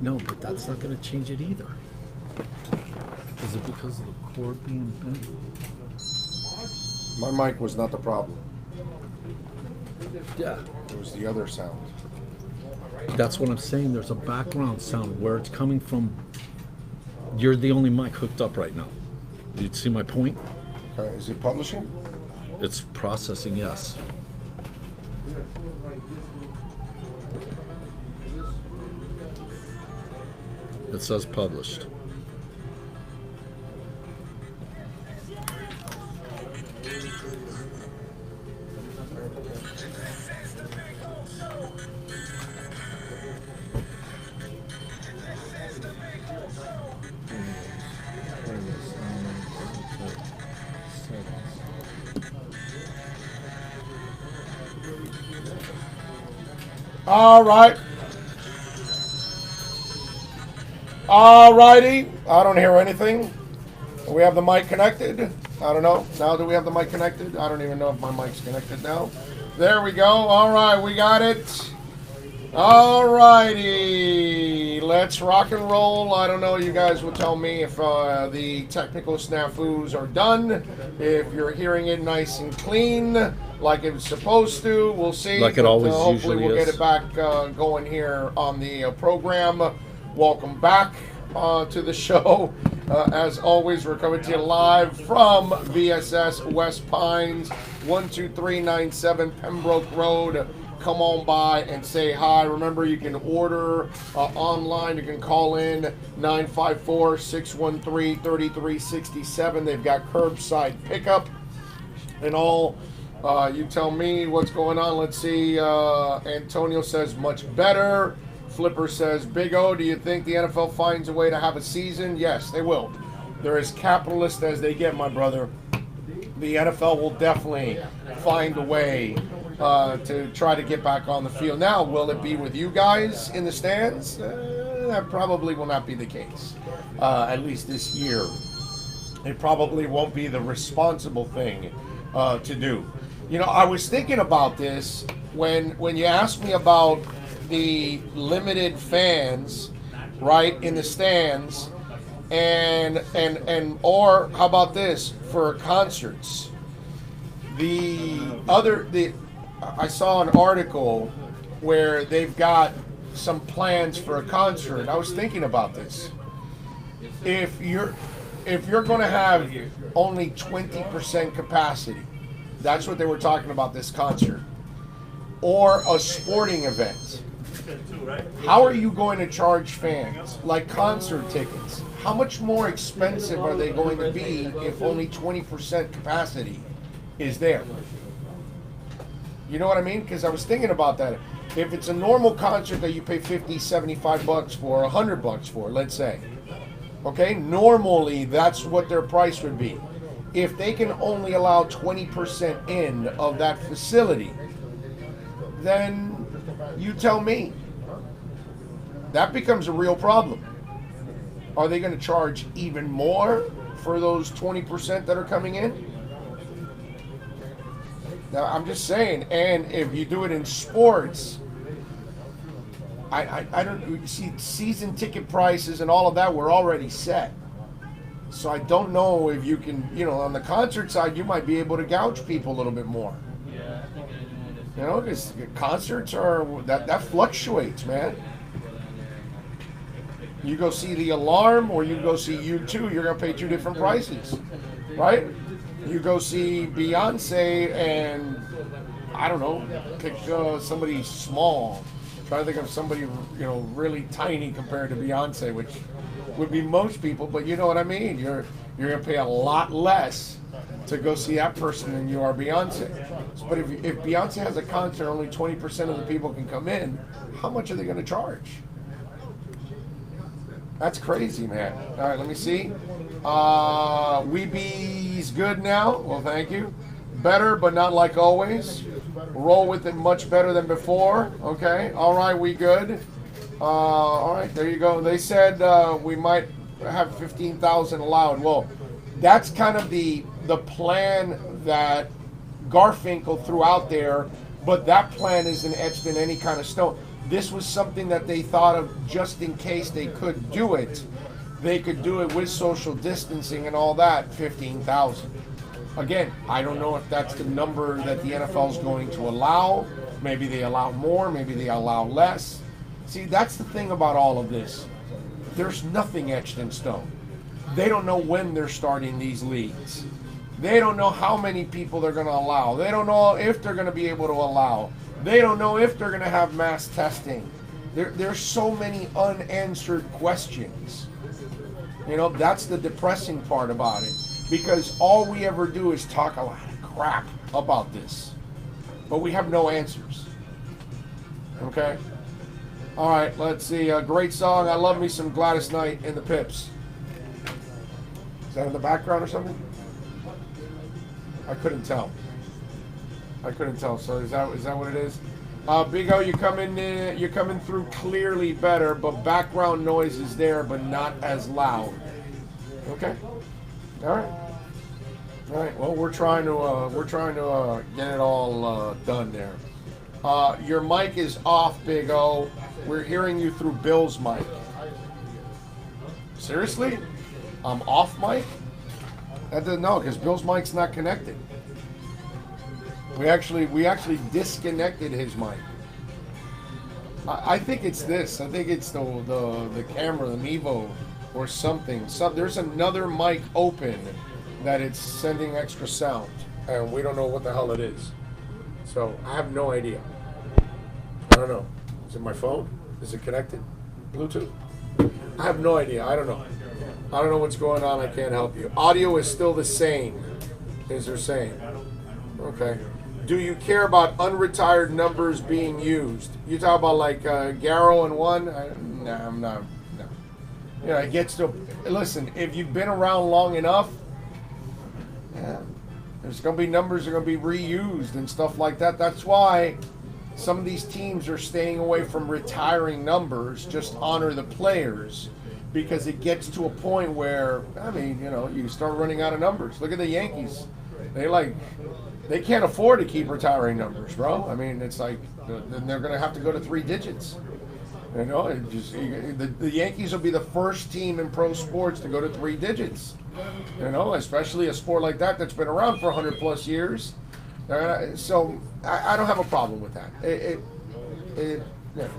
No, but that's not going to change it either. Is it because of the cord being bent? My mic was not the problem. Yeah. It was the other sound. That's what I'm saying. There's a background sound where it's coming from. You're the only mic hooked up right now. Do you see my point? Okay, is it publishing? It's processing, yes. It says published. All right. All righty. I don't hear anything. Do we have the mic connected? I don't know. Now do we have the mic connected? I don't even know if my mic's connected now. There we go. All right, we got it. All righty. Let's rock and roll. I don't know. You guys will tell me if the technical snafus are done. If you're hearing it nice and clean, like it's supposed to, we'll see. Like it always hopefully usually we'll is. get it back going here on the program. Welcome back to the show. As always, we're coming to you live from VSS West Pines, 12397 Pembroke Road. Come on by and say hi. Remember, you can order online. You can call in 954-613-3367. They've got curbside pickup and all. You tell me what's going on. Let's see. Antonio says much better. Flipper says, Big O, do you think the NFL finds a way to have a season? Yes, they will. They're as capitalist as they get, my brother. The NFL will definitely find a way to try to get back on the field. Now, will it be with you guys in the stands? That probably will not be the case, at least this year. It probably won't be the responsible thing to do. You know, I was thinking about this when you asked me about the limited fans, right, in the stands, and or how about this for concerts? I saw an article where they've got some plans for a concert. I was thinking about this. If you're going to have only 20% capacity, that's what they were talking about this concert, or a sporting event. How are you going to charge fans like concert tickets? How much more expensive are they going to be if only 20% capacity is there? You know what I mean? Because I was thinking about that. If it's a normal concert that you pay 50, 75 bucks for, 100 bucks for, let's say, okay, normally that's what their price would be. If they can only allow 20% in of that facility, then you tell me. That becomes a real problem. Are they going to charge even more for those 20% that are coming in? Now, I'm just saying, and if you do it in sports, I don't, you see, season ticket prices and all of that were already set. So I don't know if you can, you know, on the concert side, you might be able to gouge people a little bit more. You know, because concerts are, that fluctuates, man. You go see the Alarm or you go see U2, you're going to pay two different prices, right? You go see Beyonce and, I don't know, pick somebody small. Try to think of somebody, you know, really tiny compared to Beyonce, which would be most people, but you know what I mean? You're going to pay a lot less to go see that person than you are Beyonce. But if Beyonce has a concert, only 20% of the people can come in, how much are they going to charge? That's crazy, man. All right, let me see. Weeby's good now. Well, thank you. Better, but not like always. Roll with it much better than before. Okay. All right, we good. All right, there you go. They said we might have 15,000 allowed. Well, that's kind of the plan that Garfinkel threw out there, but that plan isn't etched in any kind of stone. this was something that they thought of just in case they could do it. They could do it with social distancing and all that, 15,000. Again, I don't know if that's the number that the NFL is going to allow. Maybe they allow more, maybe they allow less. See, that's the thing about all of this. There's nothing etched in stone. They don't know when they're starting these leagues. They don't know how many people they're going to allow. They don't know if they're going to be able to allow. They don't know if they're going to have mass testing. There's so many unanswered questions. You know, that's the depressing part about it. Because all we ever do is talk a lot of crap about this. But we have no answers. Okay? All right, let's see. A great song. I love me some Gladys Knight and the Pips. Is that in the background or something? I couldn't tell. So is that what it is? Big O, you're coming through clearly better, but background noise is there, but not as loud. Okay. All right. Well, we're trying to get it all done there. Your mic is off, Big O. We're hearing you through Bill's mic. Seriously? I'm off mic? That doesn't know because Bill's mic's not connected. We actually disconnected his mic. I think it's this. I think it's the camera, the Mevo, or something. There's another mic open that it's sending extra sound, and we don't know what the hell it is. So I have no idea. I don't know. Is it my phone? Is it connected? Bluetooth? I have no idea. I don't know. I don't know what's going on. I can't help you. Audio is still the same, as they're saying. Okay. Do you care about unretired numbers being used? You talk about like Garrow and one? No, I'm not. No. You know, it gets to. Listen, if you've been around long enough, yeah, there's going to be numbers that are going to be reused and stuff like that. That's why some of these teams are staying away from retiring numbers. Just honor the players. Because it gets to a point where, I mean, you know, you start running out of numbers. Look at the Yankees. They can't afford to keep retiring numbers, bro. I mean, it's like, then they're going to have to go to 3 digits. You know, the Yankees will be the first team in pro sports to go to 3 digits. You know, especially a sport like that that's been around for 100 plus years. So I don't have a problem with that. Yeah,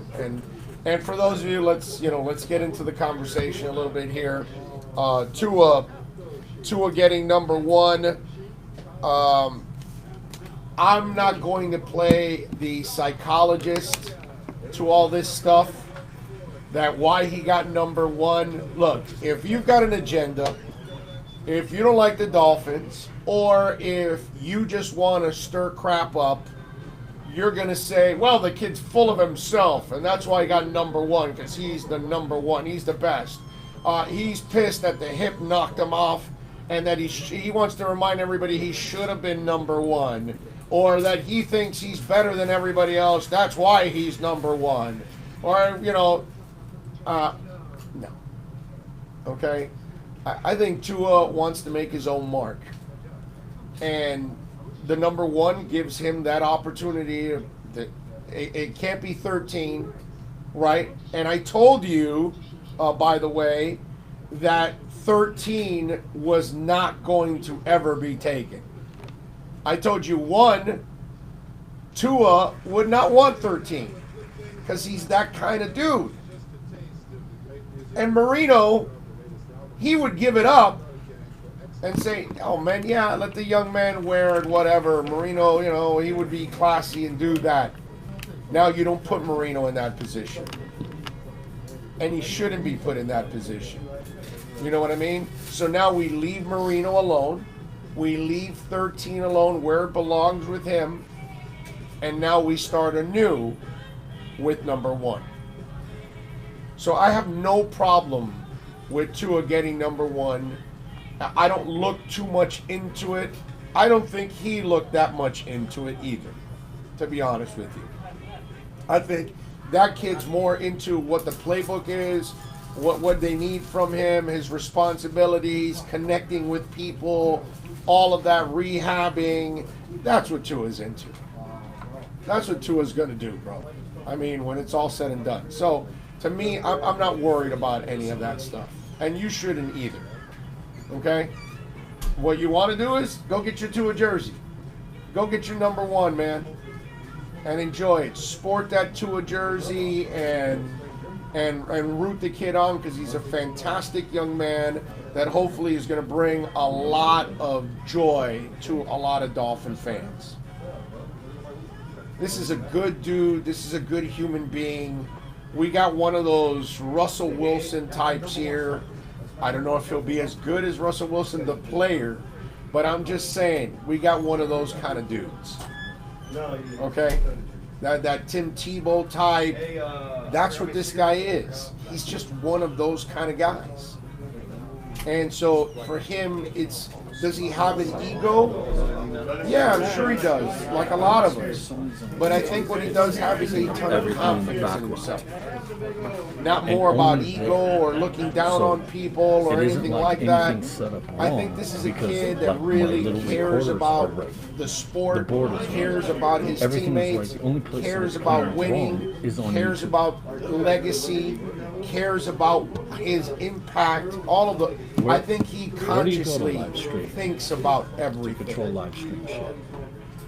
and for those of you, let's get into the conversation a little bit here. Tua getting number 1. I'm not going to play the psychologist to all this stuff. That why he got number 1. Look, if you've got an agenda, if you don't like the Dolphins, or if you just want to stir crap up, you're going to say, well, the kid's full of himself, and that's why he got number 1, because he's the number 1. He's the best. He's pissed that the hip knocked him off, and that he wants to remind everybody he should have been number 1, or that he thinks he's better than everybody else. That's why he's number 1. Or, no. Okay? I think Tua wants to make his own mark. And the number 1 gives him that opportunity. It can't be 13, right? And I told you, by the way, that 13 was not going to ever be taken. I told you, 1, Tua would not want 13 because he's that kind of dude. And Marino, he would give it up and say, oh man, yeah, let the young man wear it, whatever. Marino, he would be classy and do that. Now you don't put Marino in that position. And he shouldn't be put in that position. You know what I mean? So now we leave Marino alone. We leave 13 alone where it belongs with him. And now we start anew with number 1. So I have no problem with Tua getting number 1. I don't look too much into it. I don't think he looked that much into it either, to be honest with you. I think that kid's more into what the playbook is, what they need from him, his responsibilities, connecting with people, all of that, rehabbing. That's what Tua's into. That's what Tua's going to do, bro. I mean, when it's all said and done. So, to me, I'm not worried about any of that stuff. And you shouldn't either. Okay? What you want to do is go get your Tua jersey. Go get your number 1, man. And enjoy it. Sport that Tua jersey and root the kid on, because he's a fantastic young man that hopefully is going to bring a lot of joy to a lot of Dolphin fans. This is a good dude. This is a good human being. We got one of those Russell Wilson types here. I don't know if he'll be as good as Russell Wilson, the player, but I'm just saying, we got one of those kind of dudes. Okay? That Tim Tebow type, that's what this guy is. He's just one of those kind of guys. And so for him, does he have an ego? Yeah, I'm sure he does, like a lot of us. But I think what he does have is a ton of confidence in himself. Not more about ego or looking down on people or anything like that. I think this is a kid that really cares about the sport, cares about his teammates, cares about winning, cares about legacy, cares about his impact, all of the... I think he consciously thinks about everything. Control live stream shit.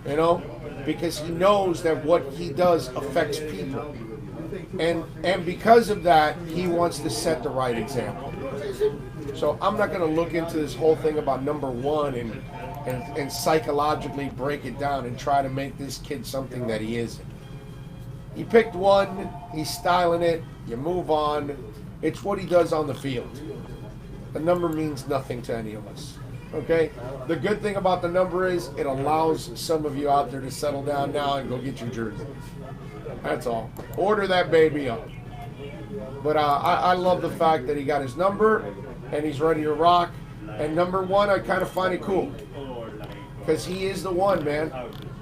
You know? Because he knows that what he does affects people. And because of that, he wants to set the right example. So I'm not going to look into this whole thing about number 1 and psychologically break it down and try to make this kid something that he isn't. He picked 1, he's styling it, you move on. It's what he does on the field. The number means nothing to any of us. Okay? The good thing about the number is it allows some of you out there to settle down now and go get your jersey. That's all. Order that baby up. But I love the fact that he got his number and he's ready to rock. And number 1, I kind of find it cool. Because he is the one, man.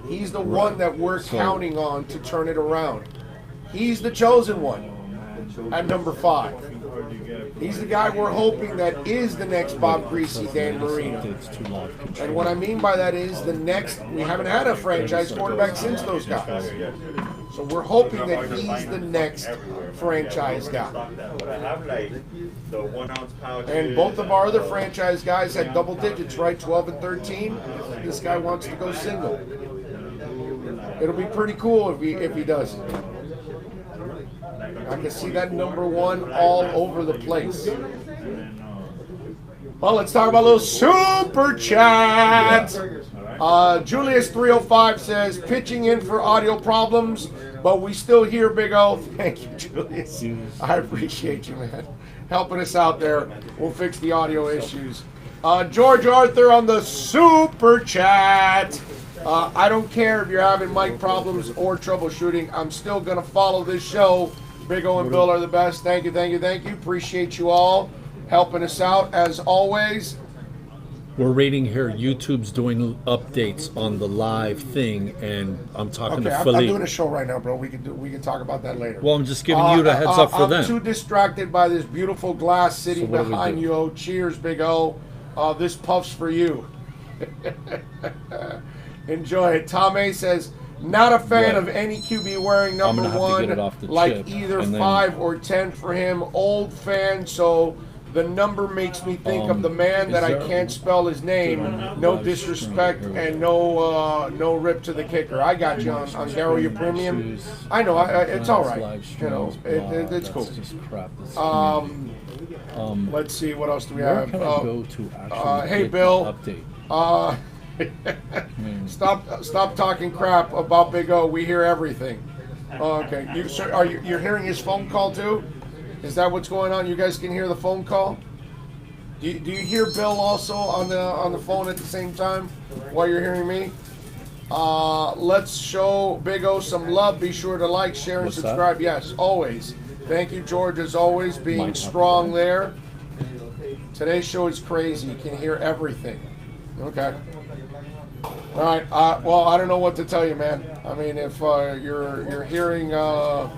He's the one that we're counting on to turn it around. He's the chosen one at number 5. He's the guy we're hoping that is the next Bob Greasy, Dan Marino. And what I mean by that is the next, we haven't had a franchise quarterback since those guys. So we're hoping that he's the next franchise guy. And both of our other franchise guys had double digits, right? 12 and 13. This guy wants to go single. It'll be pretty cool if he does it. I can see that number 1 all over the place. Well, let's talk about a little super chat. Julius305 says, pitching in for audio problems, but we still hear Big O. Thank you, Julius. I appreciate you, man. Helping us out there. We'll fix the audio issues. George Arthur on the super chat. I don't care if you're having mic problems or troubleshooting. I'm still going to follow this show. Big O and Bill are the best. Thank you, thank you, thank you. Appreciate you all helping us out as always. We're reading here, YouTube's doing updates on the live thing, and I'm talking to Philippe. I'm doing a show right now, bro. We can talk about that later. Well, I'm just giving you the heads up for them. I'm too distracted by this beautiful glass sitting behind you. Oh, cheers, Big O. This puff's for you. Enjoy it. Tom A says, not a fan of any QB wearing number 1, like either 5 or 10 for him. Old fan, so the number makes me think of the man that I can't spell his name. No disrespect and no rip to the kicker. I got you on Daryl, your premium. I know, it's all right. You know, it's cool. Let's see, what else do we have? Hey, Bill. Stop talking crap about Big O. We hear everything. Okay, you're hearing his phone call too? Is that what's going on? You guys can hear the phone call? Do you hear Bill also on the phone at the same time while you're hearing me? Let's show Big O some love. Be sure to like, share, and subscribe. Yes, always. Thank you, George, as always, being strong there. Today's show is crazy. You can hear everything. Okay. All right. Well, I don't know what to tell you, man. I mean, if you're hearing, yeah.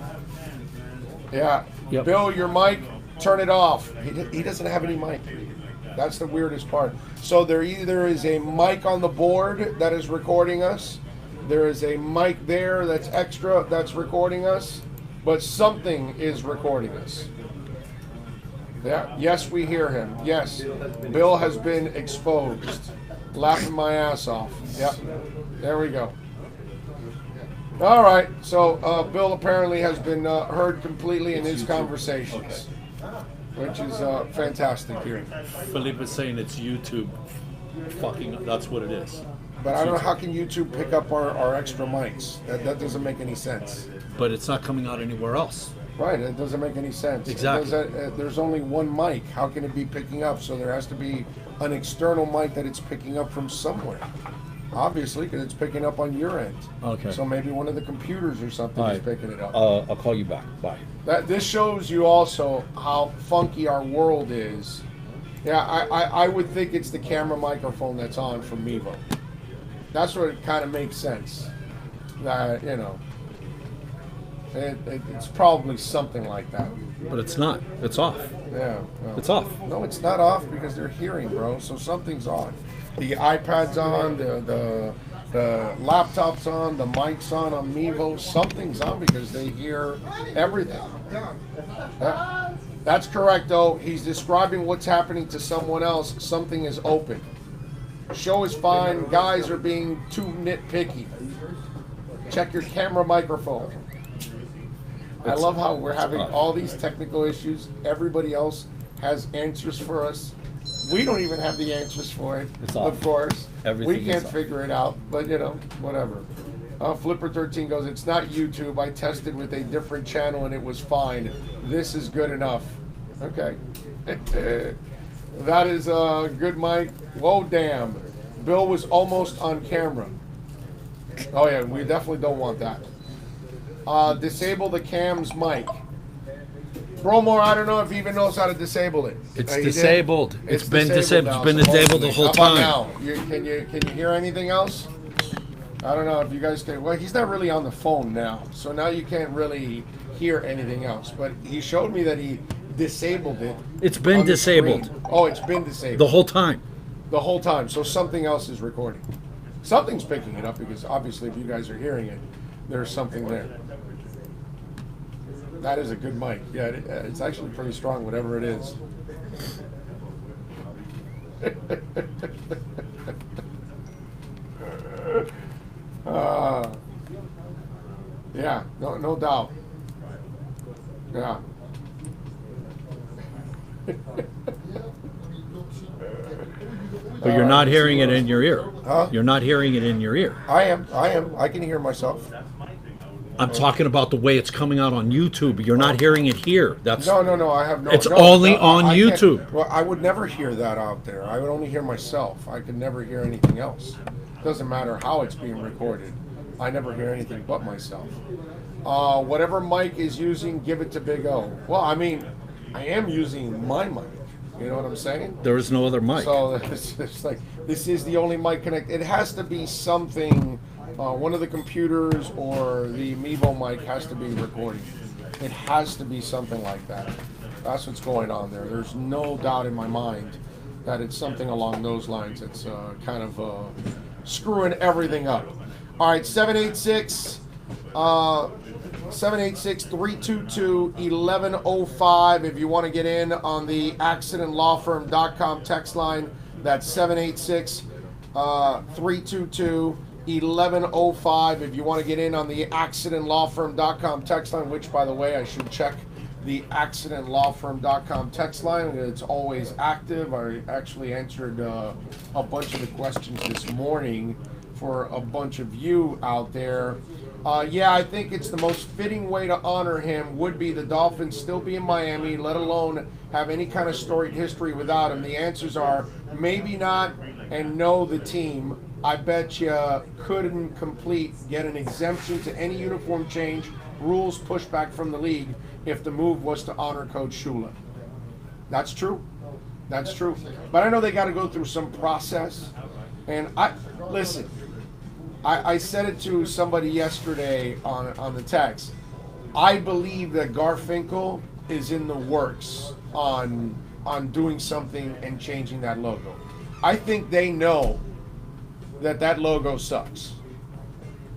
Yep. Bill, your mic, turn it off. He doesn't have any mic. That's the weirdest part. So there either is a mic on the board that is recording us. There is a mic there that's extra that's recording us. but something is recording us. Yeah. Yes, we hear him. Yes, Bill has been exposed. Laughing my ass off. Yep. There we go. All right. So Bill apparently has been heard completely in his conversations, which is fantastic here. Philippe is saying it's YouTube. Fucking, that's what it is. But I don't know how can YouTube pick up our extra mics. That doesn't make any sense. But it's not coming out anywhere else. Right, it doesn't make any sense. Exactly. There's only one mic. How can it be picking up? So there has to be an external mic that it's picking up from somewhere. Obviously, because it's picking up on your end. Okay. So maybe one of the computers or something All is right. picking it up. I'll call you back. Bye. This shows you also how funky our world is. Yeah, I would think it's the camera microphone that's on from Mevo. That's what it kind of makes sense. That, you know, it's probably something like that. But it's not. It's off. Yeah. Well, It's off. no, it's not off because they're hearing, bro. So something's on. The iPad's on, the laptop's on, the mic's on Mevo. Something's on because they hear everything. That's correct, though. He's describing what's happening to someone else. Something is open. Show is fine. Guys are being too nitpicky. Check your camera microphone. I love how we're having all these technical issues. Everybody else has answers for us. We don't even have the answers for it. It's Of off. course. Everything We can't is off. figure it out, but you know, whatever. Flipper13 goes, it's not YouTube. I tested with a different channel and it was fine. This is good enough. Okay. That is a good mic. Whoa, damn. Bill was almost on camera. Oh yeah, we definitely don't want that. Disable the cam's mic. Bromore, I don't know if he even knows how to disable it. It's He did? disabled. It's been disabled. now, It's been disabled the whole supposedly. time. How about now? Can you hear anything else? I don't know if you guys can. Well, he's not really on the phone now, so now you can't really hear anything else. But he showed me that he disabled it. It's been on the disabled. screen. Oh, it's been disabled The whole time. the whole time. So something else is recording. Something's picking it up because obviously, if you guys are hearing it, there's something there. That is a good mic. Yeah, it's actually pretty strong, whatever it is. Yeah, no doubt. Yeah. But you're not hearing it in your ear. Huh? You're not hearing it in your ear. I am. I can hear myself. I'm talking about the way it's coming out on YouTube. You're not hearing it here. That's No, I have no. It's no, only no, on I can't- YouTube. Well, I would never hear that out there. I would only hear myself. I could never hear anything else. Doesn't matter how it's being recorded. I never hear anything but myself. Whatever mic is using, give it to Big O. Well, I mean, I am using my mic. You know what I'm saying? there is no other mic. So it's like this is the only mic connect. It has to be something. One of the computers or the Mevo mic has to be recording. It has to be something like that. That's what's going on there. There's no doubt in my mind that it's something along those lines that's kind of screwing everything up. All right, 786 786-322-1105 if you want to get in on the accidentlawfirm.com text line. That's 786-322-1105 if you want to get in on the accidentlawfirm.com text line, which, by the way, I should check the accidentlawfirm.com text line. It's always active. I actually answered a bunch of the questions this morning for a bunch of you out there. Yeah, I think it's the most fitting way to honor him would be the Dolphins still be in Miami, let alone have any kind of storied history without him. The answers are maybe not and no the team. I bet you couldn't get an exemption to any uniform change, rules pushback from the league if the move was to honor Coach Shula. That's true. That's true. But I know they got to go through some process. And listen, I said it to somebody yesterday on the text. I believe that Garfinkel is in the works on doing something and changing that logo. I think they know that logo sucks.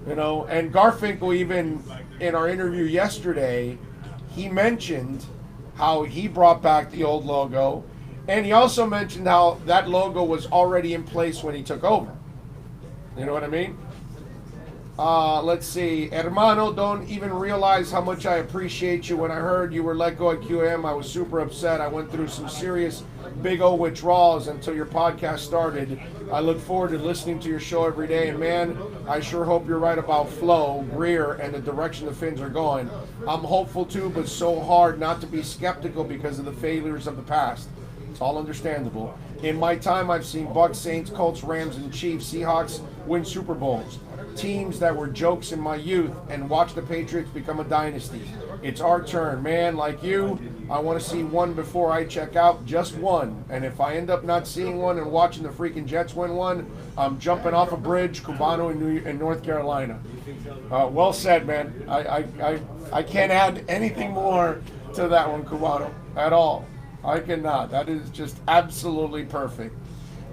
You know, and Garfinkel, even in our interview yesterday, he mentioned how he brought back the old logo, and he also mentioned how that logo was already in place when he took over. You know what I mean? Let's see. Hermano, don't even realize how much I appreciate you. When I heard you were let go at QM, I was super upset. I went through some serious big O withdrawals until your podcast started. I look forward to listening to your show every day. And man, I sure hope you're right about Flo, Greer, and the direction the Finns are going. I'm hopeful too, but so hard not to be skeptical because of the failures of the past. It's all understandable. In my time, I've seen Bucks, Saints, Colts, Rams, and Chiefs, Seahawks win Super Bowls. Teams that were jokes in my youth, and watch the Patriots become a dynasty. It's our turn, man. Like you, I want to see one before I check out, just one. And if I end up not seeing one and watching the freaking Jets win one, I'm jumping off a bridge, Cubano in North Carolina. Well said, man. I can't add anything more to that one, Cubano, at all. I cannot. That is just absolutely perfect.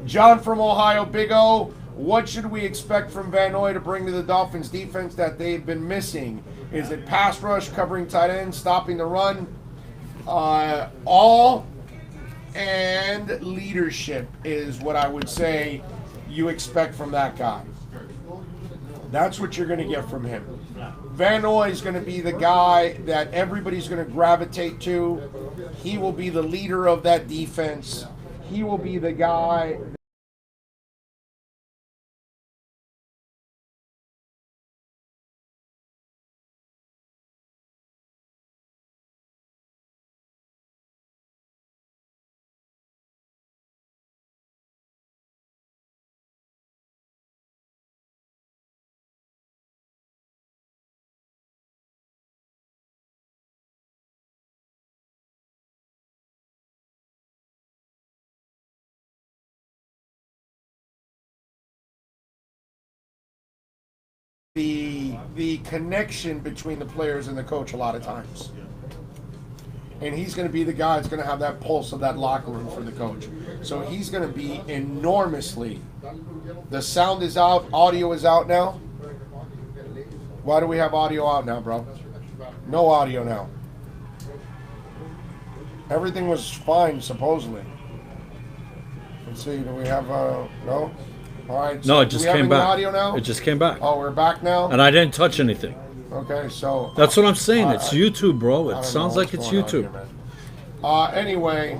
John from Ohio, Big O. What should we expect from Van Noy to bring to the Dolphins defense that they've been missing? Is it pass rush, covering tight ends, stopping the run? All and leadership is what I would say you expect from that guy. That's what you're going to get from him. Van Noy is going to be the guy that everybody's going to gravitate to. He will be the leader of that defense. He will be the guy the connection between the players and the coach a lot of times. And he's going to be the guy that's going to have that pulse of that locker room for the coach. So he's going to be enormously. The sound is out, audio is out now. Why do we have audio out now, bro? No audio now. Everything was fine, supposedly. Let's see, do we have, no? All right. So No, it just came back. Audio now? It just came back. Oh, we're back now? And I didn't touch anything. Okay, so. That's what I'm saying. It's YouTube, bro. I It don't sounds know like what's it's going on YouTube. here, man. Anyway,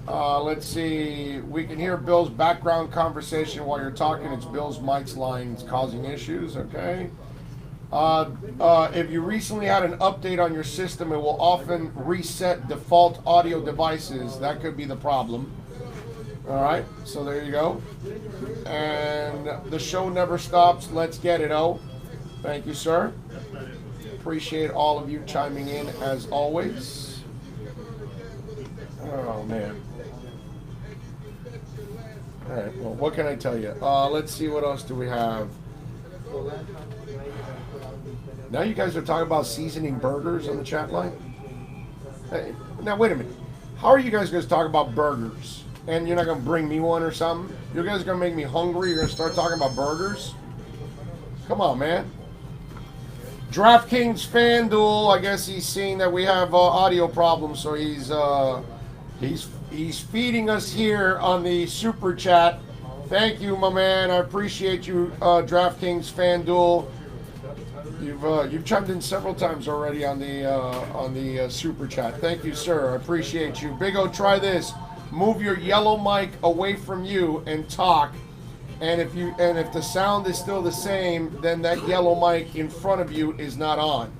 let's see. We can hear Bill's background conversation while you're talking. It's Bill's mic's lines causing issues, okay? If you recently had an update on your system, it will often reset default audio devices. That could be the problem. All right, so there you go. And the show never stops. Let's get it, oh. Thank you, sir. Appreciate all of you chiming in as always. Oh, man. All right, well, what can I tell you? Let's see, what else do we have? Now you guys are talking about seasoning burgers on the chat line? Hey, now, wait a minute. How are you guys going to talk about burgers? And you're not going to bring me one or something? You guys are going to make me hungry? You're going to start talking about burgers? Come on, man. DraftKings FanDuel, I guess he's seeing that we have audio problems, so he's feeding us here on the super chat. Thank you, my man. I appreciate you, DraftKings FanDuel. You've chimed in several times already on the super chat. Thank you, sir. I appreciate you. Big O, try this. Move your yellow mic away from you and talk. And if the sound is still the same, then that yellow mic in front of you is not on.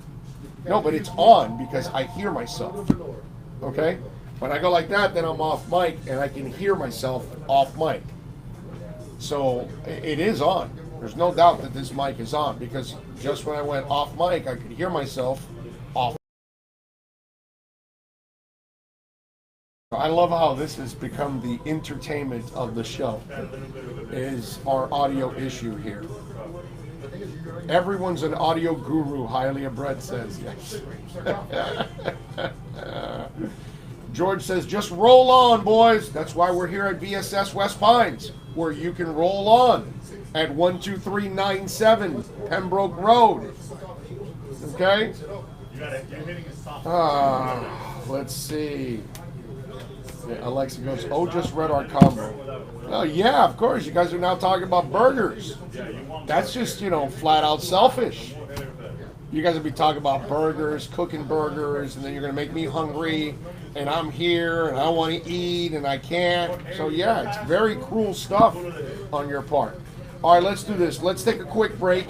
No, but it's on because I hear myself. Okay? When I go like that, then I'm off mic and I can hear myself off mic. So it is on. There's no doubt that this mic is on because just when I went off mic, I could hear myself off. I love how this has become the entertainment of the show, is our audio issue here. Everyone's an audio guru, Hialeah Bread says, yes. George says, just roll on, boys. That's why we're here at VSS West Pines, where you can roll on at 12397 Pembroke Road. Okay? Let's see. Yeah, Alexa goes, oh, just read our combo. Oh, yeah, of course. You guys are now talking about burgers. That's just, flat out selfish. You guys will be talking about burgers, cooking burgers, and then you're going to make me hungry, and I'm here, and I want to eat, and I can't. So, yeah, it's very cruel stuff on your part. All right, let's do this. Let's take a quick break.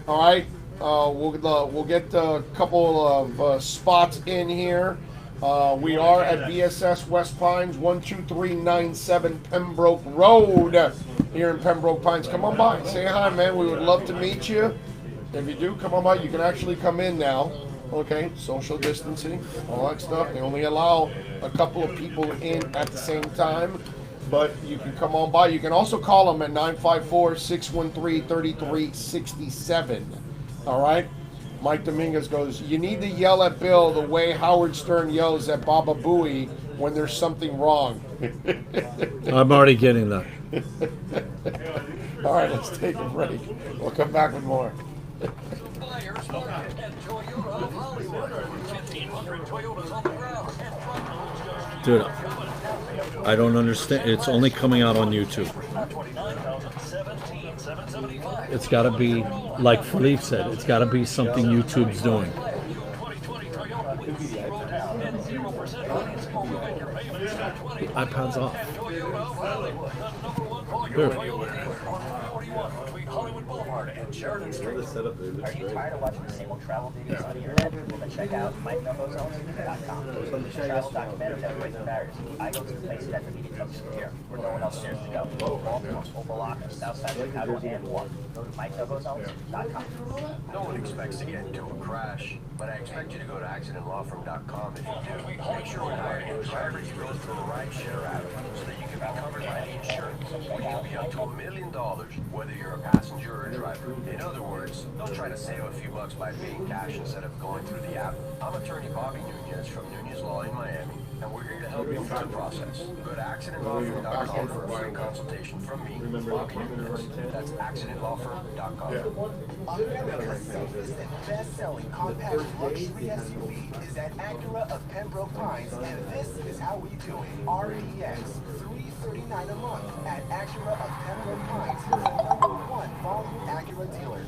All right, we'll get a couple of spots in here. We are at BSS West Pines, 12397 Pembroke Road here in Pembroke Pines. Come on by, say hi, man. We would love to meet you. If you do come on by, you can actually come in now. Okay, social distancing, all that stuff. They only allow a couple of people in at the same time, but you can come on by. You can also call them at 954-613-3367. All right? Mike Dominguez goes, you need to yell at Bill the way Howard Stern yells at Baba Booey when there's something wrong. I'm already getting that. All right, let's take a break. We'll come back with more. Buyers market at Toyota of Hollywood. 1,500 Toyotas on the ground. Dude, I don't understand. It's only coming out on YouTube. It's got to be, like Philippe said, it's got to be something YouTube's doing. The iPad's off. Here. Hollywood Boulevard and Sheridan Street. Are you tired of watching the same old travel videos on the internet? Well, then check out MikeNovoZone.com. Travel documentaries that break the barriers. I go to the place that the media comes from here, where no one else dares to go. Baltimore, Opa-locka, Southside Chicago, and more. Go to MikeNovoZone.com. No one expects to get into a crash, but I expect you to go to accidentlawfirm.com if you do. Make sure when hiring a driver, you go through a rideshare app so that you can be covered by the insurance. We can be up to $1 million, whether you're a passenger or a driver. In other words, don't try to save a few bucks by paying cash instead of going through the app. I'm attorney Bobby Nunez from Nunez Law in Miami, and we're here to help you through the process. Go to accidentlawfirm.com for a free consultation from me, Bobby Nunez. That's accidentlawfirm.com. America's safest and best-selling compact luxury SUV is at Acura of Pembroke Pines, and this is how we do it. RDX, $339 a month at Acura of Pembroke Pines, the #1 volume Acura dealer.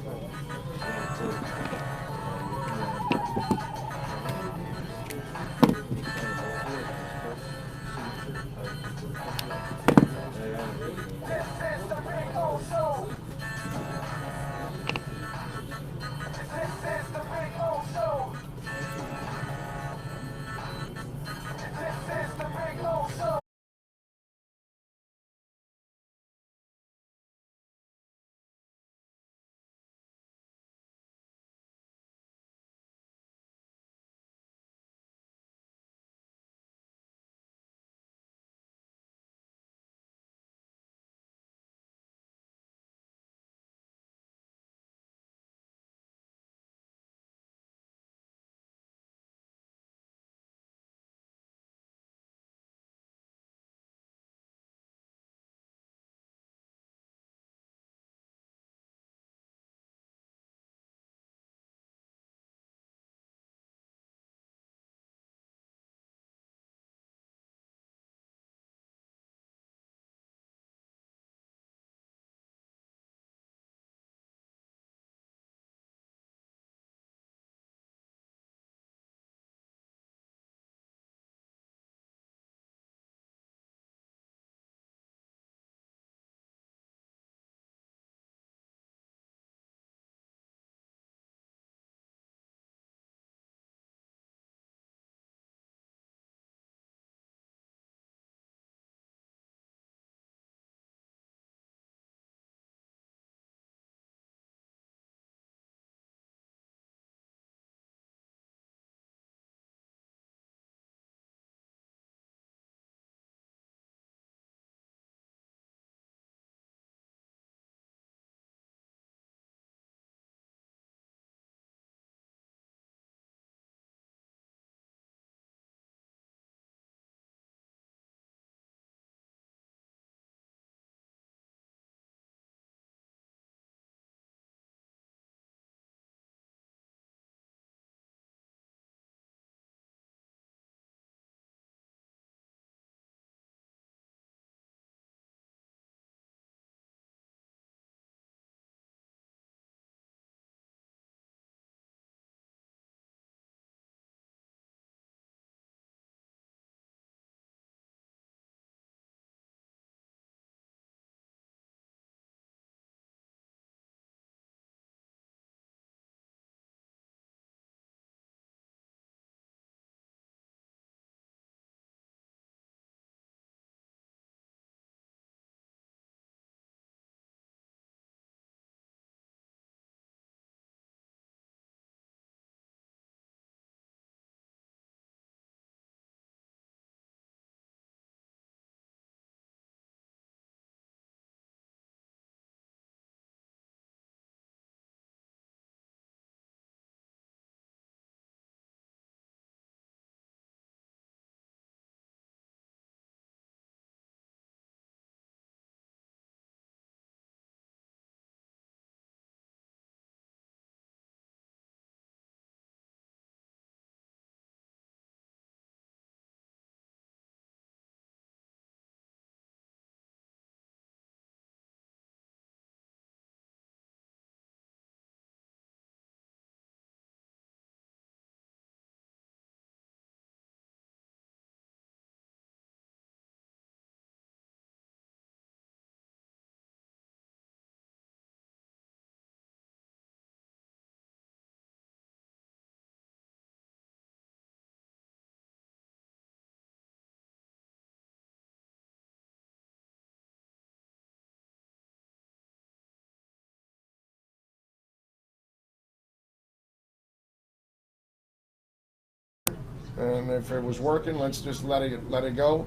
And if it was working, let's just let it go.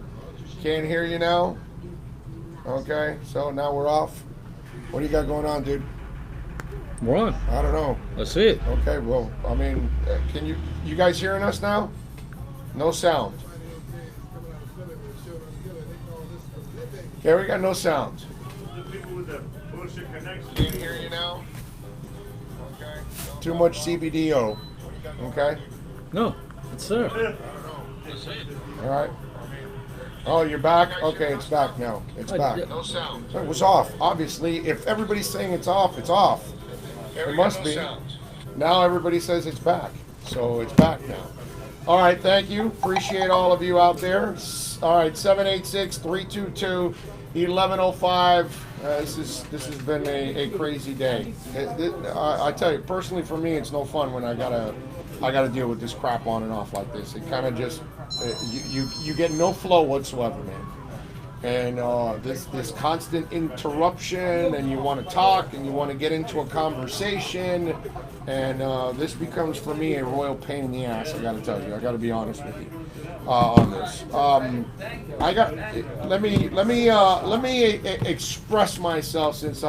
Can't hear you now. Okay, so now we're off. What do you got going on, dude? We're on. I don't know. Let's see it. Okay, well, I mean, can you guys hearing us now? No sound. Okay, we got no sound. Can't hear you now. Okay. Too much CBDO. Okay. No, it's there. All right. Oh, you're back? Okay, it's back now. It's back. No sound. So it was off. Obviously, if everybody's saying it's off, it's off. It must be. Now everybody says it's back. So it's back now. All right, thank you. Appreciate all of you out there. All right, 786-322-1105. This has been a crazy day. I tell you, personally for me, it's no fun when I gotta deal with this crap on and off like this. It kind of just you get no flow whatsoever, man. And this constant interruption, and you want to talk, and you want to get into a conversation, and this becomes for me a royal pain in the ass. I got to tell you, I got to be honest with you on this. Let me express myself, since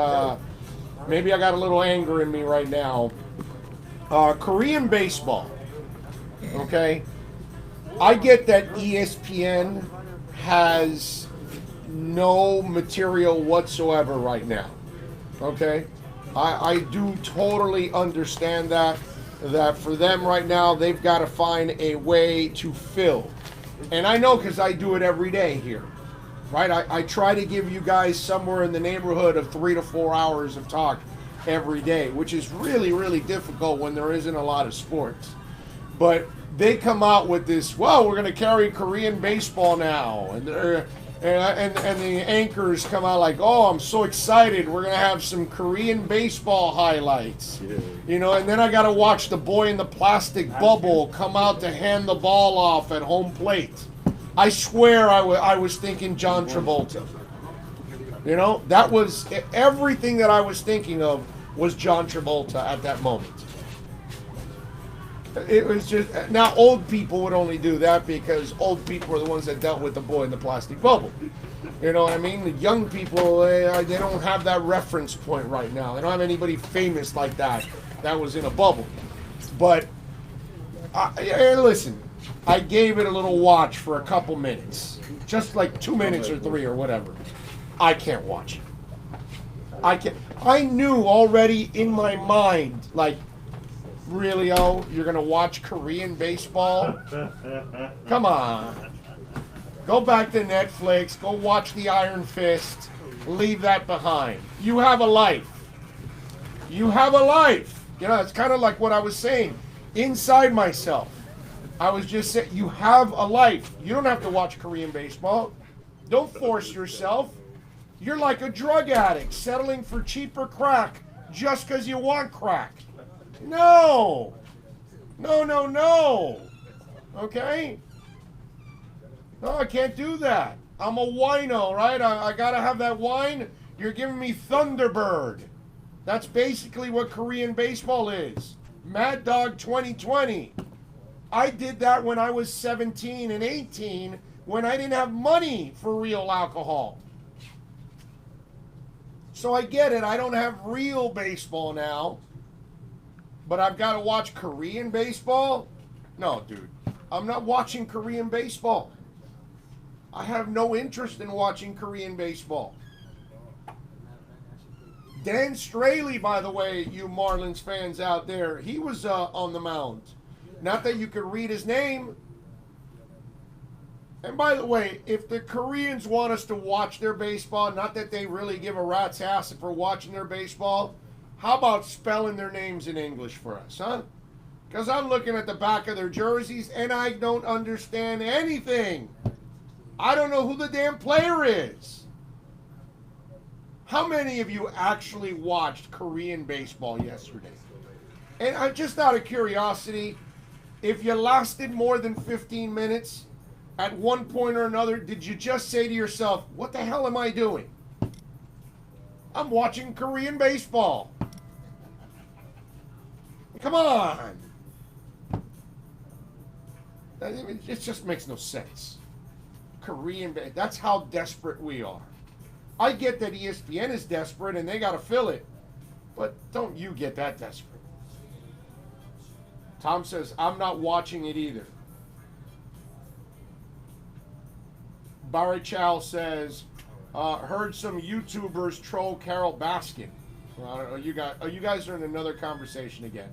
maybe I got a little anger in me right now. Korean baseball. Okay, I get that ESPN has no material whatsoever right now. Okay, I do totally understand that for them right now, they've got to find a way to fill. And I know, because I do it every day here, right? I try to give you guys somewhere in the neighborhood of 3 to 4 hours of talk every day, which is really, really difficult when there isn't a lot of sports. But they come out with this, well, we're going to carry Korean baseball now, and the anchors come out like, oh, I'm so excited, we're going to have some Korean baseball highlights. Yeah. You know, and then I got to watch the boy in the plastic bubble come out to hand the ball off at home plate. I swear I was thinking John Travolta. You know, that was everything that I was thinking of was John Travolta at that moment. It was just, now old people would only do that because old people are the ones that dealt with the boy in the plastic bubble. You know what I mean? The young people, they don't have that reference point right now. They don't have anybody famous like that was in a bubble. But, listen, I gave it a little watch for a couple minutes. Just like 2 minutes or 3 or whatever. I can't watch it. I knew already in my mind, like, really, you're going to watch Korean baseball? Come on. Go back to Netflix. Go watch The Iron Fist. Leave that behind. You have a life. You have a life. You know, it's kind of like what I was saying. Inside myself, I was just saying, you have a life. You don't have to watch Korean baseball. Don't force yourself. You're like a drug addict settling for cheaper crack just because you want crack. No. Okay? No, I can't do that. I'm a wino, right? I gotta have that wine. You're giving me Thunderbird. That's basically what Korean baseball is. Mad Dog 2020. I did that when I was 17 and 18 when I didn't have money for real alcohol. So I get it. I don't have real baseball now. But I've got to watch Korean baseball? No, dude. I'm not watching Korean baseball. I have no interest in watching Korean baseball. Dan Straley, by the way, you Marlins fans out there, he was on the mound. Not that you could read his name. And by the way, if the Koreans want us to watch their baseball, not that they really give a rat's ass if we're watching their baseball, how about spelling their names in English for us, huh? Because I'm looking at the back of their jerseys and I don't understand anything. I don't know who the damn player is. How many of you actually watched Korean baseball yesterday? And I just out of curiosity, if you lasted more than 15 minutes, at one point or another, did you just say to yourself, what the hell am I doing? I'm watching Korean baseball. Come on. It just makes no sense. That's how desperate we are. I get that ESPN is desperate and they got to fill it, but don't you get that desperate. Tom says, I'm not watching it either. Barry Chow says, heard some YouTubers troll Carol Baskin. Well, you guys are in another conversation again.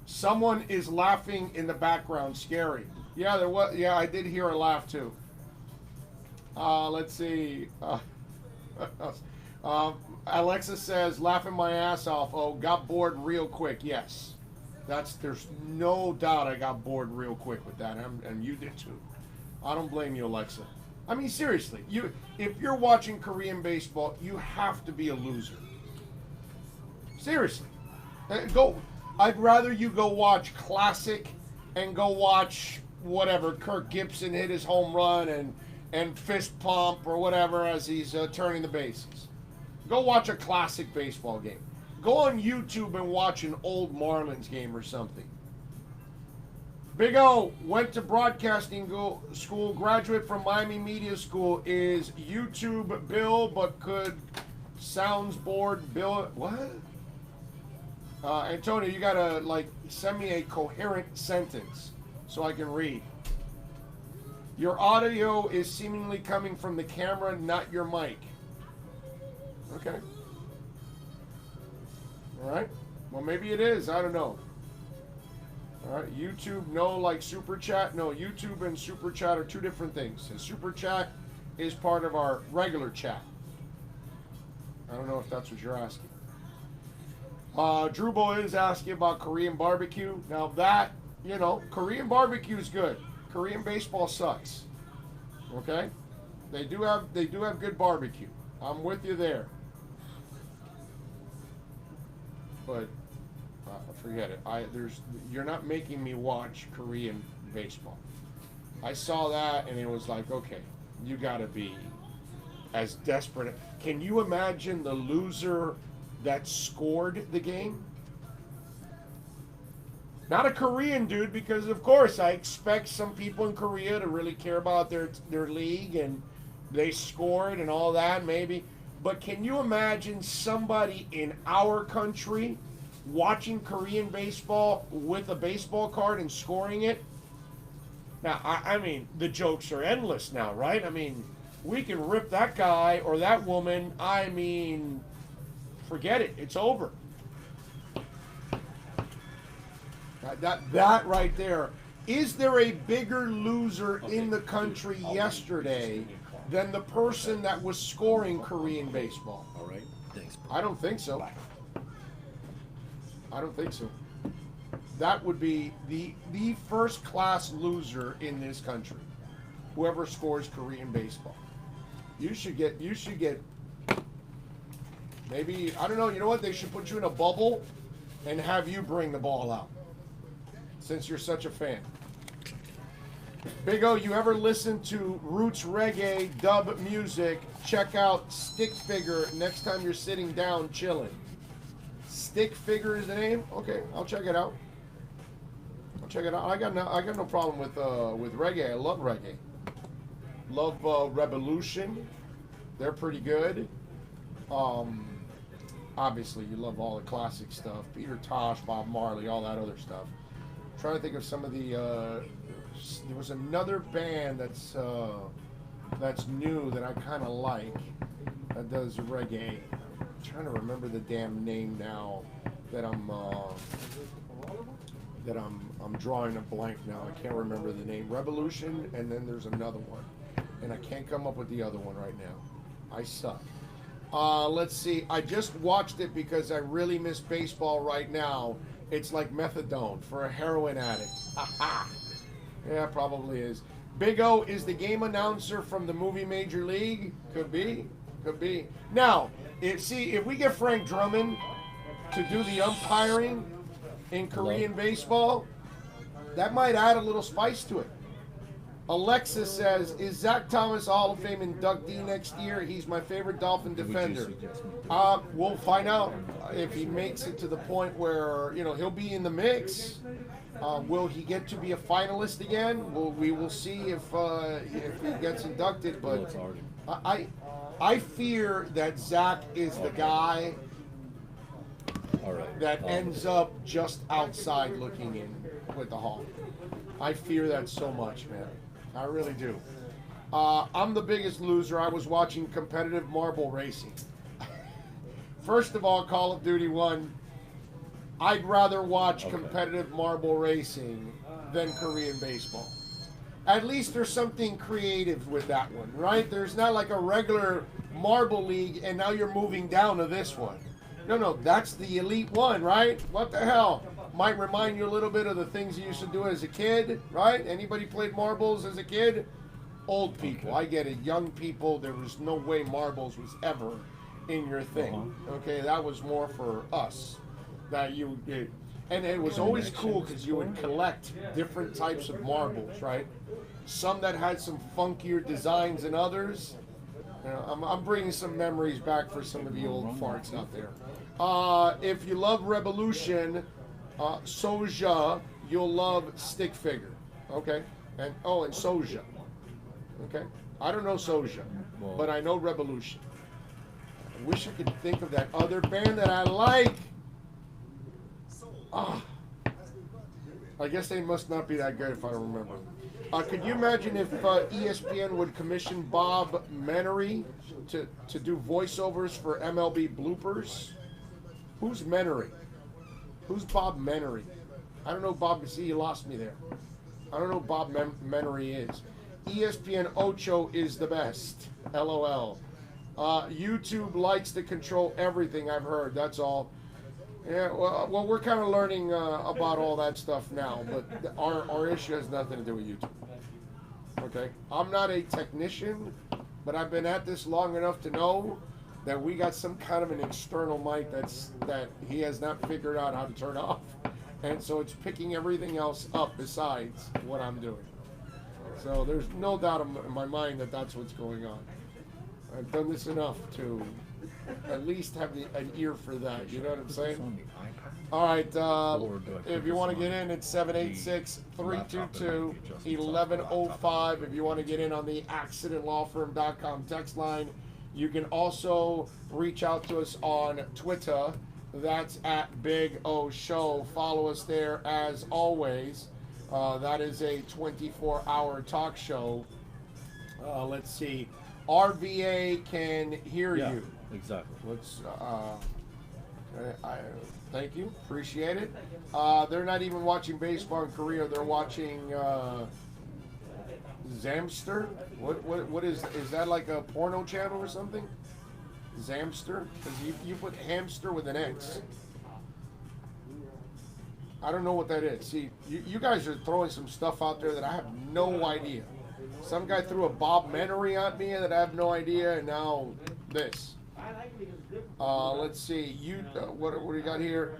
Someone is laughing in the background. Scary. Yeah, there was. Yeah, I did hear a laugh too. Let's see. Alexa says, laughing my ass off. Oh, got bored real quick. Yes. There's no doubt I got bored real quick with that, and you did too. I don't blame you, Alexa. I mean, seriously, if you're watching Korean baseball, you have to be a loser. Seriously. I'd rather you go watch Classic and go watch whatever, Kirk Gibson hit his home run and fist pump or whatever as he's turning the bases. Go watch a classic baseball game. Go on YouTube and watch an old Marlins game or something. Big O went to broadcasting school, graduate from Miami Media School, is YouTube Bill, but could sounds board Bill. What? Antonio, you gotta send me a coherent sentence so I can read. Your audio is seemingly coming from the camera, not your mic. Okay. All right. Well, maybe it is. I don't know. All right. YouTube, no, like Super Chat. No, YouTube and Super Chat are two different things. And Super Chat is part of our regular chat. I don't know if that's what you're asking. Drupal is asking about Korean barbecue. Now that, Korean barbecue is good. Korean baseball sucks. Okay? They do have good barbecue. I'm with you there. But forget it. You're not making me watch Korean baseball. I saw that and it was like, okay, you got to be as desperate. Can you imagine the loser that scored the game? Not a Korean dude, because of course I expect some people in Korea to really care about their league and they scored and all that maybe. But can you imagine somebody in our country watching Korean baseball with a baseball card and scoring it? Now, I mean, the jokes are endless now, right? I mean, we can rip that guy or that woman. I mean, forget it. It's over. That right there. Is there a bigger loser in the country yesterday than the person that was scoring Korean baseball? All right. Thanks. I don't think so. I don't think so. That would be the first class loser in this country. Whoever scores Korean baseball. You should get maybe, I don't know, you know what? They should put you in a bubble and have you bring the ball out. Since you're such a fan. Big O, you ever listen to roots reggae dub music? Check out Stick Figure next time you're sitting down chilling. Stick Figure is the name? Okay, I'll check it out. I'll check it out. I got no problem with reggae. I love reggae. Love Revolution. They're pretty good. Obviously you love all the classic stuff. Peter Tosh, Bob Marley, all that other stuff. I'm trying to think of some of the there was another band that's new that I kind of like that does reggae. I'm trying to remember the damn name now that I'm drawing a blank now. I can't remember the name. Revolution, and then there's another one, and I can't come up with the other one right now. I suck. Let's see. I just watched it because I really miss baseball right now. It's like methadone for a heroin addict. Yeah, probably is. Big O is the game announcer from the movie Major League. Could be. Could be. Now, if we get Frank Drummond to do the umpiring in Korean baseball, that might add a little spice to it. Alexa says, is Zach Thomas Hall of Fame inductee next year? He's my favorite Dolphin defender. We'll find out if he makes it to the point where, he'll be in the mix. Will he get to be a finalist again? We will see if he gets inducted. Well, But it's already. I fear that Zach is the guy All right. that ends up just outside looking in with the Hall. I fear that so much, man. I really do. I'm the biggest loser. I was watching competitive marble racing. First of all, Call of Duty 1, I'd rather watch competitive marble racing than Korean baseball. At least there's something creative with that one, right? There's not like a regular marble league and now you're moving down to this one. No, that's the elite one, right? What the hell? Might remind you a little bit of the things you used to do as a kid, right? Anybody played marbles as a kid? Old people, I get it. Young people, there was no way marbles was ever in your thing. Okay, that was more for us. That you did. And it was always cool because you would collect different types of marbles, right? Some that had some funkier designs than others. You know, I'm bringing some memories back for some of you old farts out there. If you love Revolution, Soja, you'll love Stick Figure. Okay? And Soja. Okay? I don't know Soja, but I know Revolution. I wish I could think of that other band that I like. I guess they must not be that good if I don't remember. Could you imagine if ESPN would commission Bob Menery to do voiceovers for MLB bloopers? Who's Menery? Who's Bob Menery? I don't know Bob. See, you lost me there. I don't know who Bob Menery is. ESPN Ocho is the best. LOL. YouTube likes to control everything, I've heard. That's all. Yeah, well, we're kind of learning about all that stuff now, but our issue has nothing to do with YouTube. Okay? I'm not a technician, but I've been at this long enough to know that we got some kind of an external mic that he has not figured out how to turn off. And so it's picking everything else up besides what I'm doing. So there's no doubt in my mind that that's what's going on. I've done this enough to at least have an ear for that. You know what I'm saying? All right. If you want to get in, it's 786-322-1105. If you want to get in on the accidentlawfirm.com text line, you can also reach out to us on Twitter. That's at Big O Show. Follow us there as always. That is a 24-hour talk show. Let's see. RVA can hear you. Exactly. Let's. Thank you. Appreciate it. They're not even watching baseball in Korea. They're watching Zamster. What is that, like a porno channel or something? Zamster? Because you put hamster with an X. I don't know what that is. See, you guys are throwing some stuff out there that I have no idea. Some guy threw a Bob Menery at me that I have no idea, and now this. Let's see. What do you got here?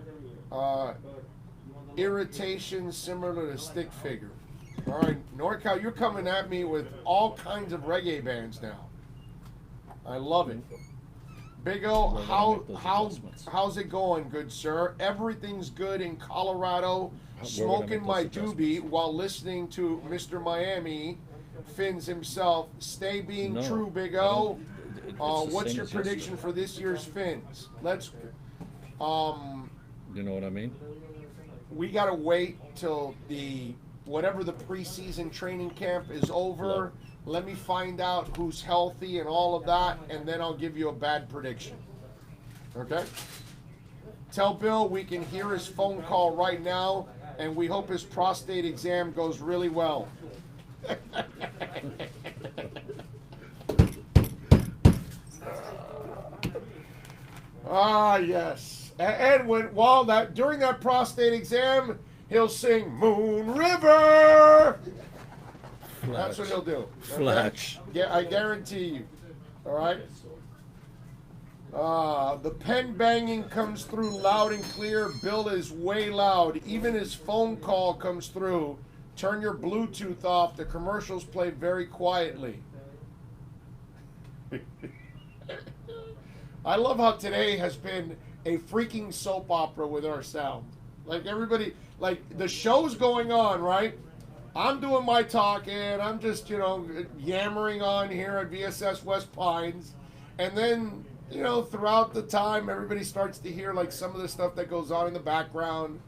Irritation similar to Stick Figure. All right, NorCal, you're coming at me with all kinds of reggae bands now. I love it. Big O, how's it going, good sir? Everything's good in Colorado. Smoking my doobie while listening to Mr. Miami, Fins himself. Stay being true, Big O. What's your prediction for this year's Fins? Let's. You know what I mean? We gotta wait till whatever the preseason training camp is over. Yeah. Let me find out who's healthy and all of that, and then I'll give you a bad prediction. Okay? Tell Bill we can hear his phone call right now, and we hope his prostate exam goes really well. Yes. And during that prostate exam, he'll sing Moon River. That's what he'll do. Okay? Fletch. Yeah, I guarantee you. All right. The pen banging comes through loud and clear. Bill is way loud. Even his phone call comes through. Turn your Bluetooth off. The commercials play very quietly. I love how today has been a freaking soap opera with our sound. Like everybody, like the show's going on, right? I'm doing my talking. I'm just, yammering on here at VSS West Pines. And then, throughout the time, everybody starts to hear like some of the stuff that goes on in the background.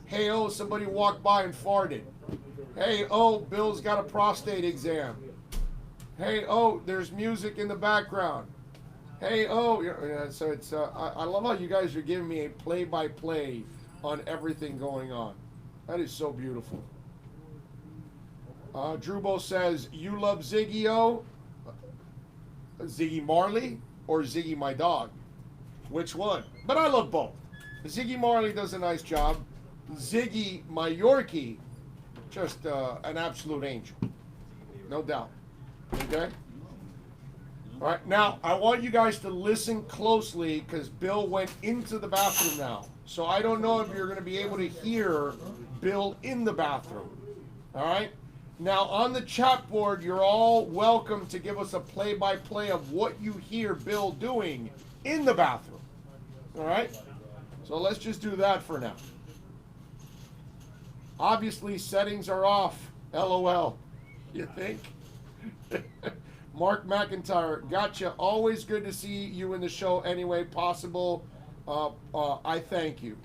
Hey, oh, somebody walked by and farted. Hey, oh, Bill's got a prostate exam. Hey, oh, there's music in the background. Hey, oh, yeah, so it's, I love how you guys are giving me a play-by-play on everything going on. That is so beautiful. Drubo says, you love Ziggy O? Ziggy Marley or Ziggy my dog? Which one? But I love both. Ziggy Marley does a nice job. Ziggy my Yorkie, just an absolute angel. No doubt. Okay? All right, now I want you guys to listen closely because Bill went into the bathroom now. So I don't know if you're going to be able to hear Bill in the bathroom. All right? Now on the chat board, you're all welcome to give us a play-by-play of what you hear Bill doing in the bathroom. All right? So let's just do that for now. Obviously, settings are off. LOL. You think? Mark McIntyre, gotcha. Always good to see you in the show any way possible. I thank you.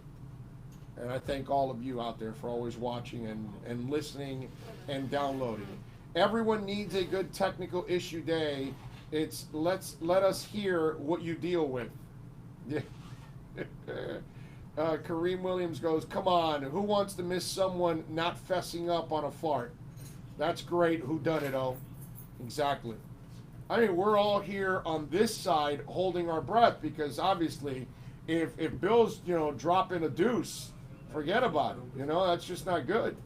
And I thank all of you out there for always watching and listening and downloading. Everyone needs a good technical issue day. It's let us hear what you deal with. Yeah. Kareem Williams goes, come on, who wants to miss someone not fessing up on a fart? That's great. Who done it, oh? Exactly. I mean, we're all here on this side holding our breath because obviously if Bill's, dropping a deuce, forget about it. That's just not good.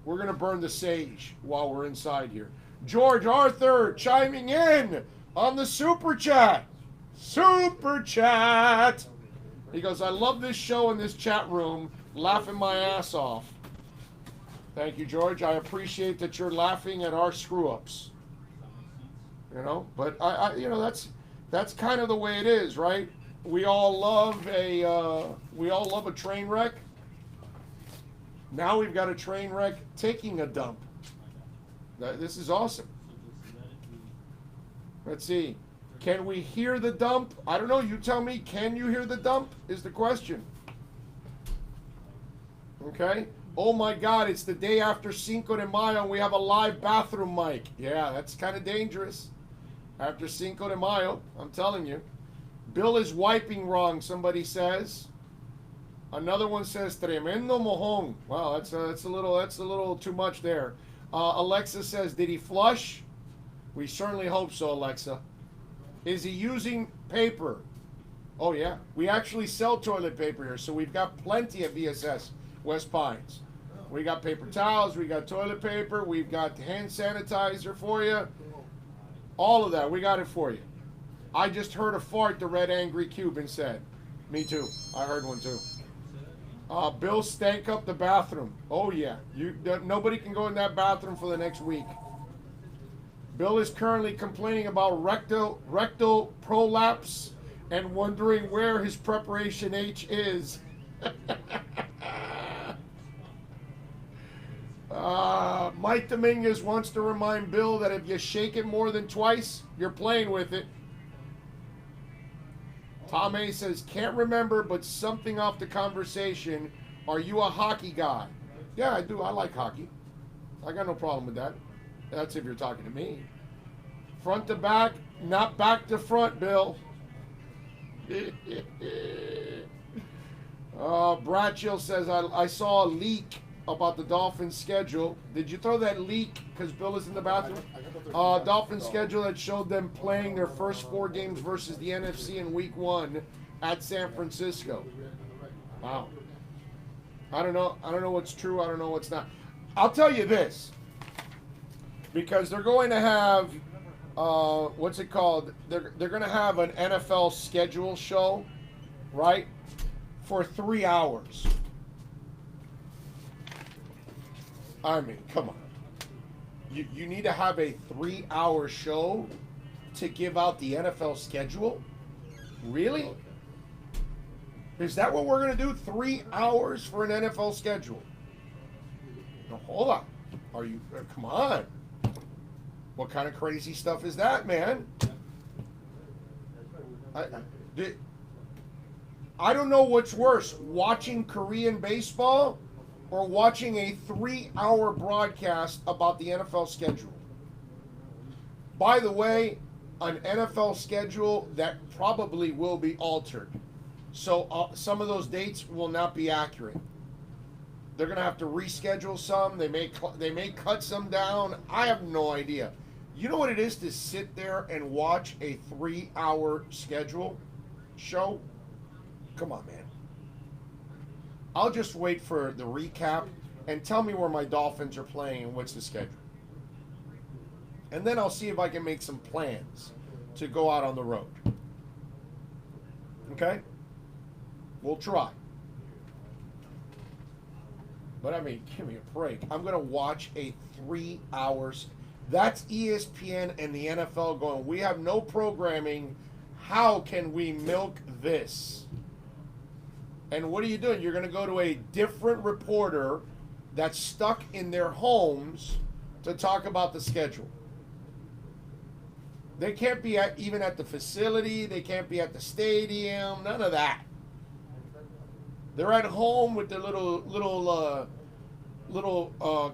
We're going to burn the sage while we're inside here. George Arthur chiming in on the Super Chat. Super Chat. He goes, I love this show in this chat room, laughing my ass off. Thank you, George. I appreciate that you're laughing at our screw-ups. But that's kind of the way it is, right? We all love a train wreck. Now we've got a train wreck taking a dump. This is awesome. Let's see. Can we hear the dump? I don't know. You tell me. Can you hear the dump? Is the question. Okay. Oh my God! It's the day after Cinco de Mayo, and we have a live bathroom mic. Yeah, that's kind of dangerous. After Cinco de Mayo, I'm telling you. Bill is wiping wrong, somebody says. Another one says, tremendo mojón. Wow, that's a little too much there. Alexa says, did he flush? We certainly hope so, Alexa. Is he using paper? Oh, yeah. We actually sell toilet paper here, so we've got plenty of VSS West Pines. We got paper towels, we got toilet paper, we've got hand sanitizer for you. All of that, we got it for you. I just heard a fart, the Red Angry Cuban said. Me too. I heard one too. Bill stank up the bathroom. Oh yeah. Nobody can go in that bathroom for the next week. Bill is currently complaining about rectal prolapse and wondering where his preparation H is. Mike Dominguez wants to remind Bill that if you shake it more than twice, you're playing with it. Tom A says, can't remember, but something off the conversation. Are you a hockey guy? Yeah, I do. I like hockey. I got no problem with that. That's if you're talking to me. Front to back, not back to front, Bill. Brad Chill says, I saw a leak about the Dolphins schedule. Did you throw that leak because Bill is in the bathroom? Dolphins schedule that showed them playing their first 4 games versus the NFC in week 1 at San Francisco. Wow. I don't know what's true. I don't know what's not. I'll tell you this. Because they're going to have, what's it called? They're going to have an NFL schedule show, right? For 3 hours. I mean, come on. You need to have a 3-hour show to give out the NFL schedule? Really? Is that what we're going to do? 3 hours for an NFL schedule? No, hold on. Are you? Come on. What kind of crazy stuff is that, man? I don't know what's worse, watching Korean baseball or watching a 3-hour broadcast about the NFL schedule. By the way, an NFL schedule that probably will be altered. So some of those dates will not be accurate. They're going to have to reschedule some. They may cut some down. I have no idea. You know what it is to sit there and watch a 3-hour schedule show? Come on, man. I'll just wait for the recap and tell me where my Dolphins are playing and what's the schedule. And then I'll see if I can make some plans to go out on the road. Okay? We'll try. But I mean, give me a break. I'm going to watch a 3 hours. That's ESPN and the NFL going, we have no programming. How can we milk this? And what are you doing? You're going to go to a different reporter that's stuck in their homes to talk about the schedule. They can't be even at the facility. They can't be at the stadium. None of that. They're at home with their little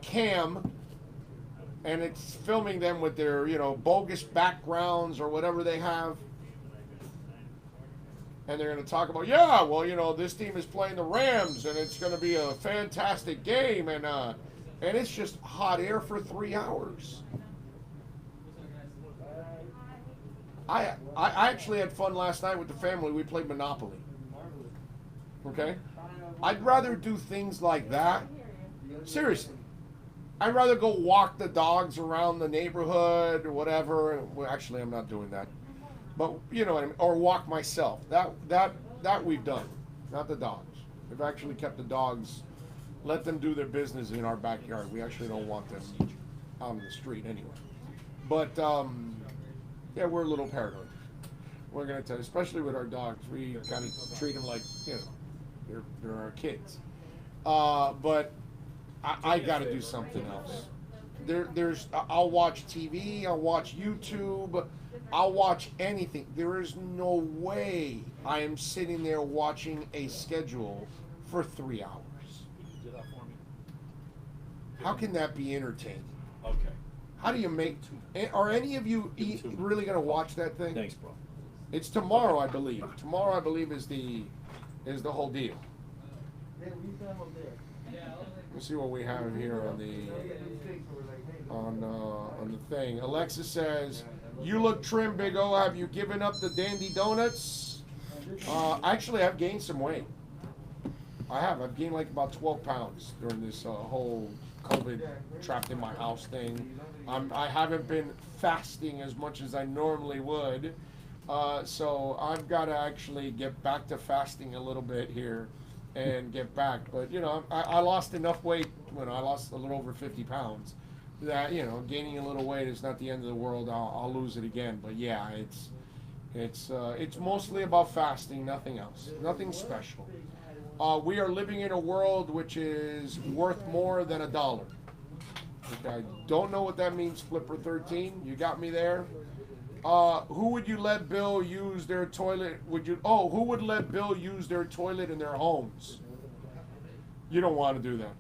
cam, and it's filming them with their bogus backgrounds or whatever they have. And they're going to talk about, yeah, well, this team is playing the Rams, and it's going to be a fantastic game, and it's just hot air for 3 hours. I actually had fun last night with the family. We played Monopoly. Okay? I'd rather do things like that. Seriously. I'd rather go walk the dogs around the neighborhood or whatever. Well, actually, I'm not doing that. But you know what I mean, or walk myself. That we've done, not the dogs. We've actually kept the dogs, let them do their business in our backyard. We actually don't want them out on the street anyway. But yeah, we're a little paranoid. We're gonna tell you, especially with our dogs, we kind of treat them like they're our kids. But I got to do something else. I'll watch TV, I'll watch YouTube. I'll watch anything. There is no way I am sitting there watching a schedule for 3 hours. Do that for me. How can that be entertaining? Okay. How do you make... Are any of you really going to watch that thing? Thanks, bro. It's tomorrow, I believe. Tomorrow, I believe, is the whole deal. Let's see what we have here on the thing. Alexa says, "You look trim, Big O. Have you given up the dandy donuts?" Actually, I've gained some weight. I have. I've gained like about 12 pounds during this whole COVID trapped in my house thing. I haven't been fasting as much as I normally would. So I've got to actually get back to fasting a little bit here and get back. But, I lost enough weight when I lost a little over 50 pounds that, gaining a little weight is not the end of the world. I'll lose it again. But, yeah, it's mostly about fasting, nothing else, nothing special. We are living in a world which is worth more than $1. Okay, I don't know what that means, Flipper 13. You got me there. Who would you let Bill use their toilet? Who would let Bill use their toilet in their homes? You don't want to do that.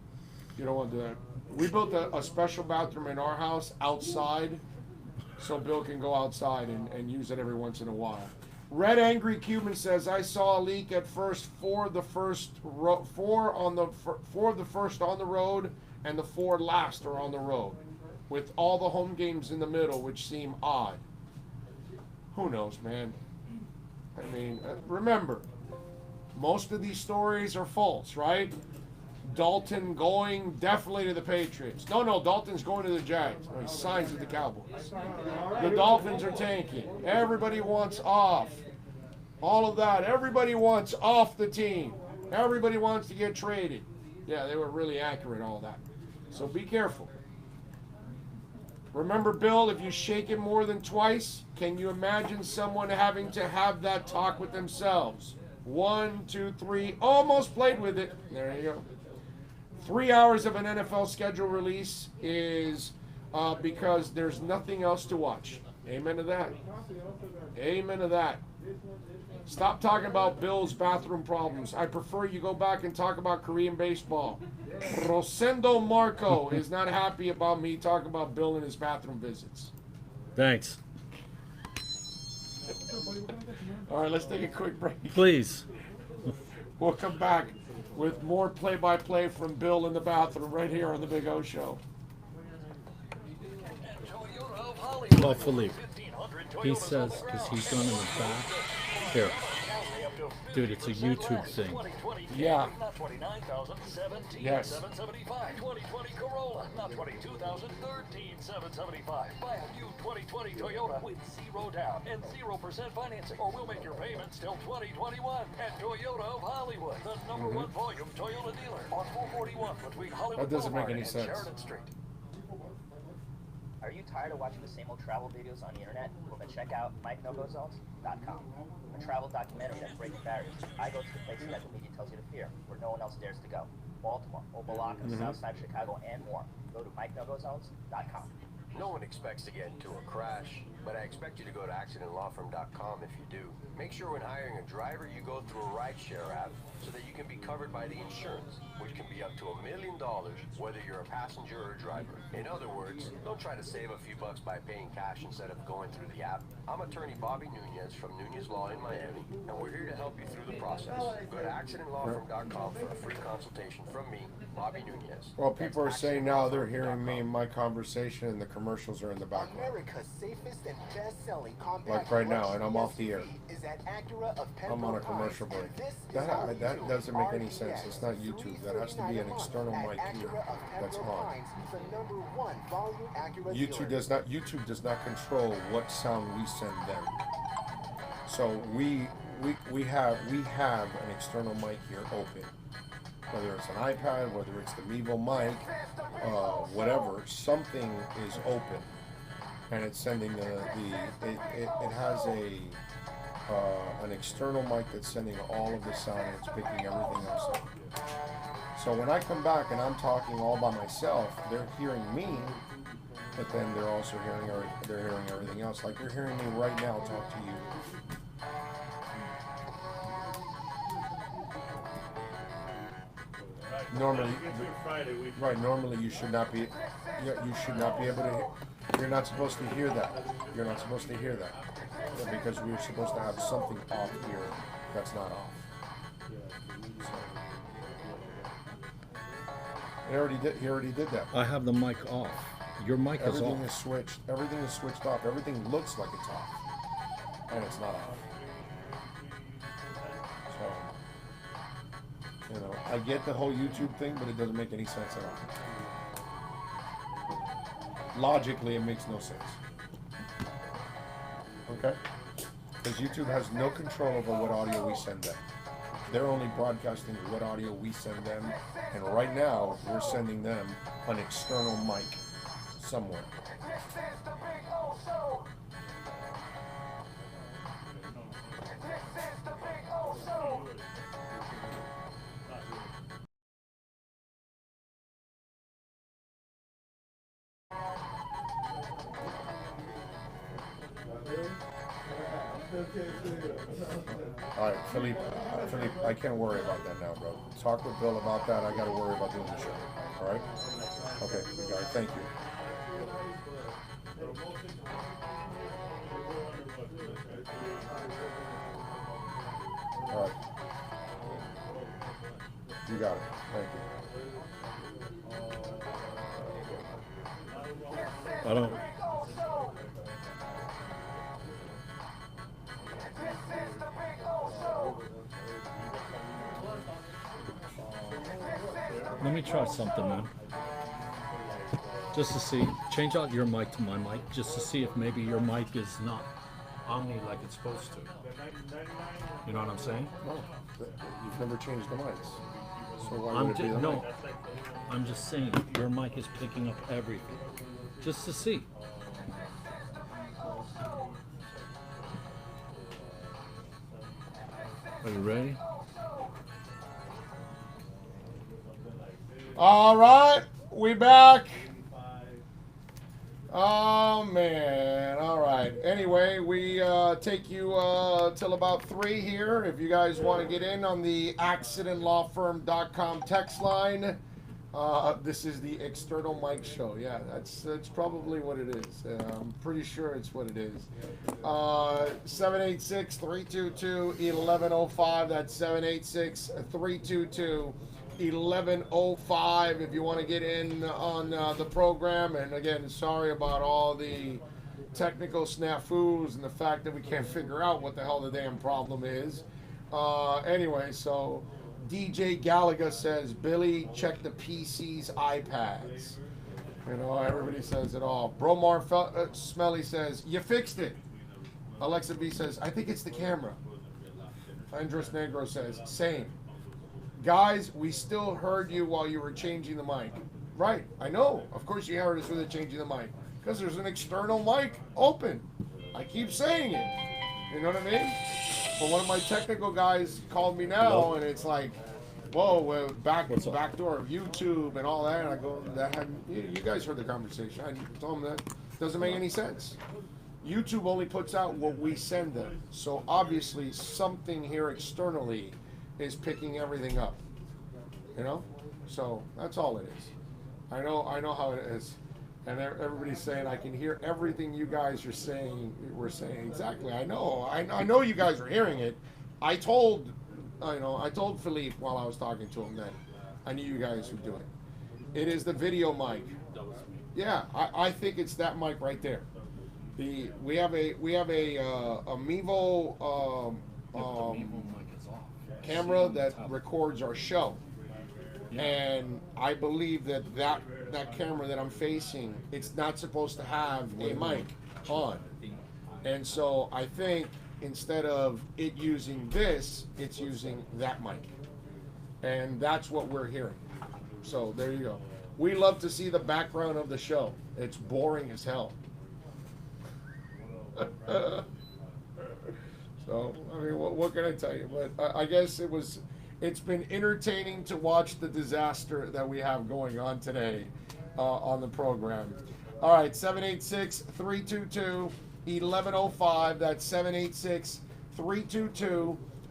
You don't want to do that. We built a special bathroom in our house outside, so Bill can go outside and use it every once in a while. Red Angry Cuban says, "I saw a leak at first for the first on the road and the 4 last are on the road, with all the home games in the middle, which seem odd." Who knows, man? I mean, remember, most of these stories are false, right? Dalton going definitely to the Patriots. No, Dalton's going to the Jags. No, he signs with the Cowboys. The Dolphins are tanking. Everybody wants off. All of that. Everybody wants off the team. Everybody wants to get traded. Yeah, they were really accurate, all that. So be careful. Remember, Bill, if you shake it more than twice, can you imagine someone having to have that talk with themselves? 1, 2, 3. Almost played with it. There you go. 3 hours of an NFL schedule release is because there's nothing else to watch. Amen to that. Amen to that. Stop talking about Bill's bathroom problems. I prefer you go back and talk about Korean baseball. Rosendo Marco is not happy about me talking about Bill and his bathroom visits. Thanks. All right, let's take a quick break. Please. We'll come back with more play-by-play from Bill in the bathroom right here on the Big O Show. Toyota of Hollywood. Well, Philippe, 1500 he Toyotas says, on the because ground. he's done in the back. Here. Dude, it's a YouTube thing. 2020 Yeah. Camry, not 29,000, 17, Yes. 775. 2020 Corolla, not 22,000, 13, 775. Buy a new 2020 Toyota with 0 down and 0% financing, or we'll make your payments till 2021. At Toyota of Hollywood, the number one volume Toyota dealer on 441 between Hollywood That doesn't make Boulevard any and sense. Sheridan Street. Are you tired of watching the same old travel videos on the internet? Well, then check out MikeNoGoZones.com, a travel documentary that's breaking barriers. I go to the places that the media tells you to fear, where no one else dares to go. Baltimore, Opa-locka, Southside Chicago, and more. Go to MikeNoGoZones.com. No one expects to get into a crash, but I expect you to go to accidentlawfirm.com if you do. Make sure when hiring a driver, you go through a rideshare app so that you can be covered by the insurance, which can be up to $1 million, whether you're a passenger or a driver. In other words, don't try to save a few bucks by paying cash instead of going through the app. I'm attorney Bobby Nunez from Nunez Law in Miami, and we're here to help you through the process. Go to accidentlawfirm.com for a free consultation from me, Bobby Nunez. Well, people are saying now they're hearing me in my conversation and the commercials are in the background. America's safest and best-selling compact Like right now, and I'm luxury off the air. SUV is at Acura of I'm on a Pembroke commercial Pines, break. and this is how we That do it. doesn't make any sense. RDS, It's not YouTube. That has to be an external $339 mic at here. Acura of That's Pembroke on. Pines, the #1 volume Acura dealer. YouTube does not control what sound we send them. So we have an external mic here open. Whether it's an iPad, whether it's the Mevo mic, whatever, something is open, and it's sending it has an external mic that's sending all of the sound and it's picking everything else up. So when I come back and I'm talking all by myself, they're hearing me, but then they're also hearing everything else. Like you're hearing me right now talk to you. Normally, normally you should not be able to. You're not supposed to hear that. You're not supposed to hear that because we're supposed to have something off here that's not off. He already did that. I have the mic off. Your mic is Everything off. is switched. Everything is switched off. Everything looks like it's off, and it's not off. So, I get the whole YouTube thing, but it doesn't make any sense at all. Logically, it makes no sense. Okay? Because YouTube has no control over what audio we send them. They're only broadcasting what audio we send them, and right now we're sending them an external mic somewhere. All right, Philippe, I can't worry about that now, bro. Talk with Bill about that. I got to worry about doing the show. All right? Okay, you got it. Thank you. All right. You got it. Thank you. I don't. Let me try something, man. Just to see. Change out your mic to my mic, just to see if maybe your mic is not on me like it's supposed to. You know what I'm saying? No, you've never changed the mics. So why would it be the No, mic? I'm just saying your mic is picking up everything, just to see. Are you ready? All right, we back. Oh man, all right. Anyway, we take you till about 3 here. If you guys want to get in on the accidentlawfirm.com text line, this is the External Mic Show. Yeah, that's probably what it is. I'm pretty sure it's what it is. 786-322-1105. That's 786-322-1105 if you want to get in on the program. And again, sorry about all the technical snafus and the fact that we can't figure out what the hell the damn problem is. Anyway, so DJ Gallagher says, Billy, check the PC's iPads. You know, everybody says it all. Bromar Smelly says, you fixed it. Alexa B says, I think it's the camera. Andres Negro says, same. Guys, we still heard you while you were changing the mic. Right, I know. Of course you heard us with it changing the mic. Because there's an external mic open. I keep saying it. You know what I mean? But one of my technical guys called me now, Hello? and it's like, whoa, back door of YouTube and all that. And I go, you guys heard the conversation. I told them that doesn't make any sense. YouTube only puts out what we send them. So obviously something here externally is picking everything up. You know? So that's all it is. I know how it is. And everybody's saying, I can hear everything you guys are saying. We're saying exactly. I know you guys are hearing it. I told Philippe while I was talking to him that I knew you guys would do it. It is the video mic. Yeah, I think it's that mic right there. We have a Mevo camera that records our show. And I believe that camera that I'm facing, it's not supposed to have a mic on. And so I think instead of it using this, it's using that mic. And that's what we're hearing. So there you go. We love to see the background of the show. It's boring as hell. So, I mean, what can I tell you? But I guess it's been entertaining to watch the disaster that we have going on today on the program. All right, 786-322-1105. That's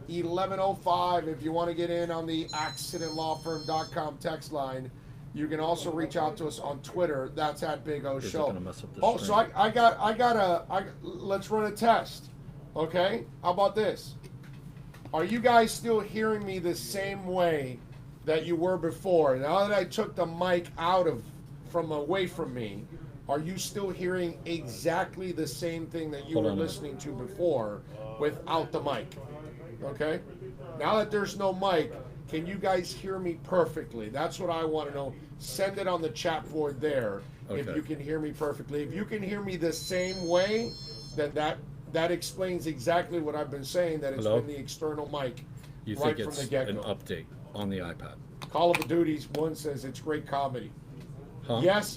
786-322-1105. If you want to get in on the accidentlawfirm.com text line, you can also reach out to us on Twitter. That's at Big O Show. Gonna mess up the Oh, stream. so let's run a test. Okay? How about this? Are you guys still hearing me the same way that you were before? Now that I took the mic away from me, are you still hearing exactly the same thing that you Hold were on a minute. listening to before without the mic? Okay? Now that there's no mic, can you guys hear me perfectly? That's what I want to know. Send it on the chat board there if Okay. you can hear me perfectly. If you can hear me the same way, then that explains exactly what I've been saying, that it's Hello? been the external mic You right think from the it's get-go. an update on the iPad? Call of Duty one says it's great comedy. Huh? Yes,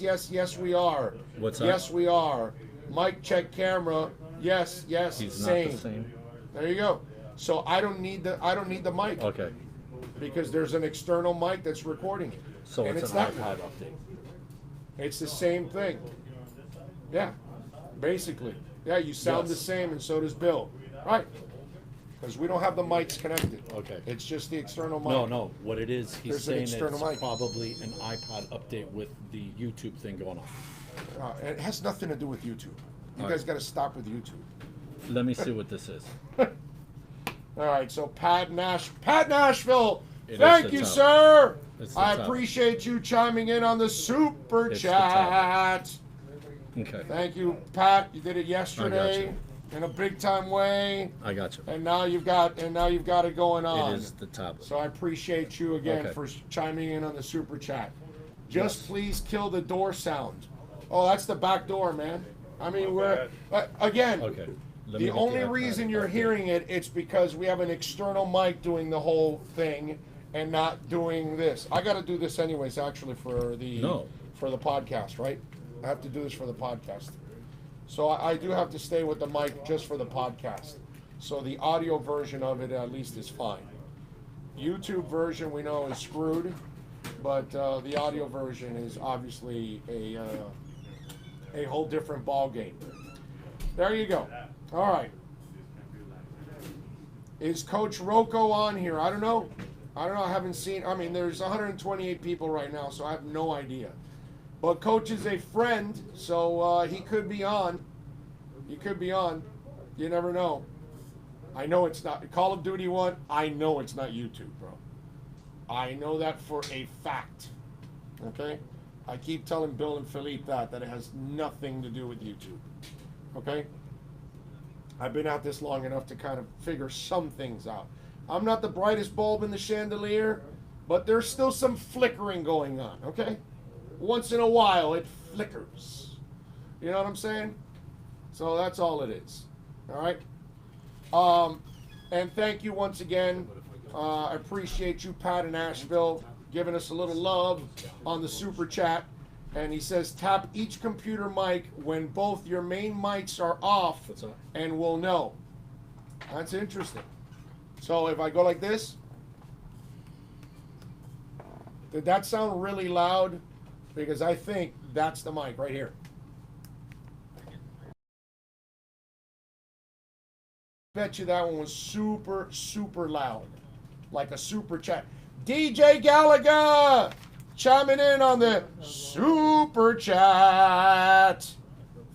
we are. What's that? Yes, we are. Mic check camera. Yes, He's same. not the same. There you go. So I don't need the mic Okay. because there's an external mic that's recording it. So And it's an that iPad one. update. It's the same thing. Yeah, basically. Yeah, you sound the Yes. same, and so does Bill. Right. Because we don't have the mics connected. Okay. It's just the external mic. No. What it is, he's There's an saying external it's mic. probably an iPad update with the YouTube thing going on. It has nothing to do with YouTube. You All guys right. got to stop with YouTube. Let me see what this is. All right, so Pat Nashville, It is thank the you, top. sir. It's the I top. appreciate you chiming in on the super It's the chat. Okay. Thank you, Pat. You did it yesterday you. in a big time way, I got you. and now you've got it going on. It is the tablet. So I appreciate you again Okay. for chiming in on the super chat. Just please kill the door sound. Oh, that's the back door, man. I mean, we're again. Okay. Let me The get only iPad reason you're update. hearing it's because we have an external mic doing the whole thing and not doing this. I got to do this anyways, actually, for the podcast, right? I have to do this for the podcast. So I do have to stay with the mic just for the podcast. So the audio version of it at least is fine. YouTube version we know is screwed, but the audio version is obviously a whole different ball game. There you go. All right. Is Coach Rocco on here? I don't know. I haven't seen. I mean, there's 128 people right now, so I have no idea. But Coach is a friend, so he could be on. He could be on. You never know. I know it's not Call of Duty 1. I know it's not YouTube, bro. I know that for a fact. Okay? I keep telling Bill and Philippe that it has nothing to do with YouTube. Okay? I've been at this long enough to kind of figure some things out. I'm not the brightest bulb in the chandelier, but there's still some flickering going on, okay? Once in a while, it flickers. You know what I'm saying? So that's all it is. All right? And thank you once again. I appreciate you, Pat in Asheville, giving us a little love on the super chat. And he says, tap each computer mic when both your main mics are off, What's that? and we'll know. That's interesting. So if I go like this, did that sound really loud? Because I think that's the mic right here. Bet you that one was super, super loud. Like a super chat. DJ Gallagher chiming in on the super chat.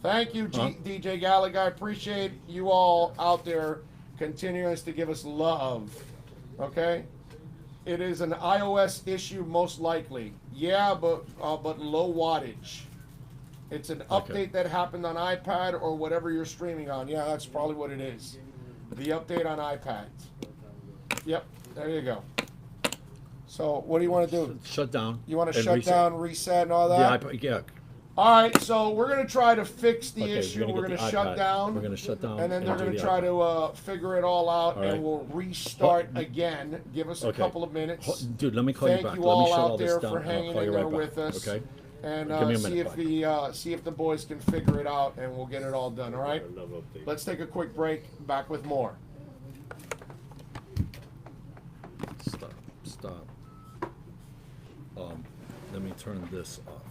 Thank you, DJ Gallagher. I appreciate you all out there continuing to give us love. Okay? It is an iOS issue, most likely. Yeah, but low wattage. It's an update that happened on iPad or whatever you're streaming on. Yeah, that's probably what it is. The update on iPad. Yep, there you go. So, what do you want to do? Shut down. You want to and shut reset. down, reset, and all that? The iPad, yeah. All right, so we're going to try to fix the Okay, issue. we're We're gonna going get to the shut iPad. down. We're gonna shut down And then they're and do going to the try iPad. to figure it all out, All and right. we'll restart again. Give us a Okay. couple of minutes. Dude, let me call you Thank back. you Let me all shut out all this there down, for and I'll hanging call in you there right back, with us. okay? And Give me a see minute, if see if the boys can figure it out, and we'll get it all done. All right. I love updates. Let's take a quick break. Back with more. Stop. Let me turn this off.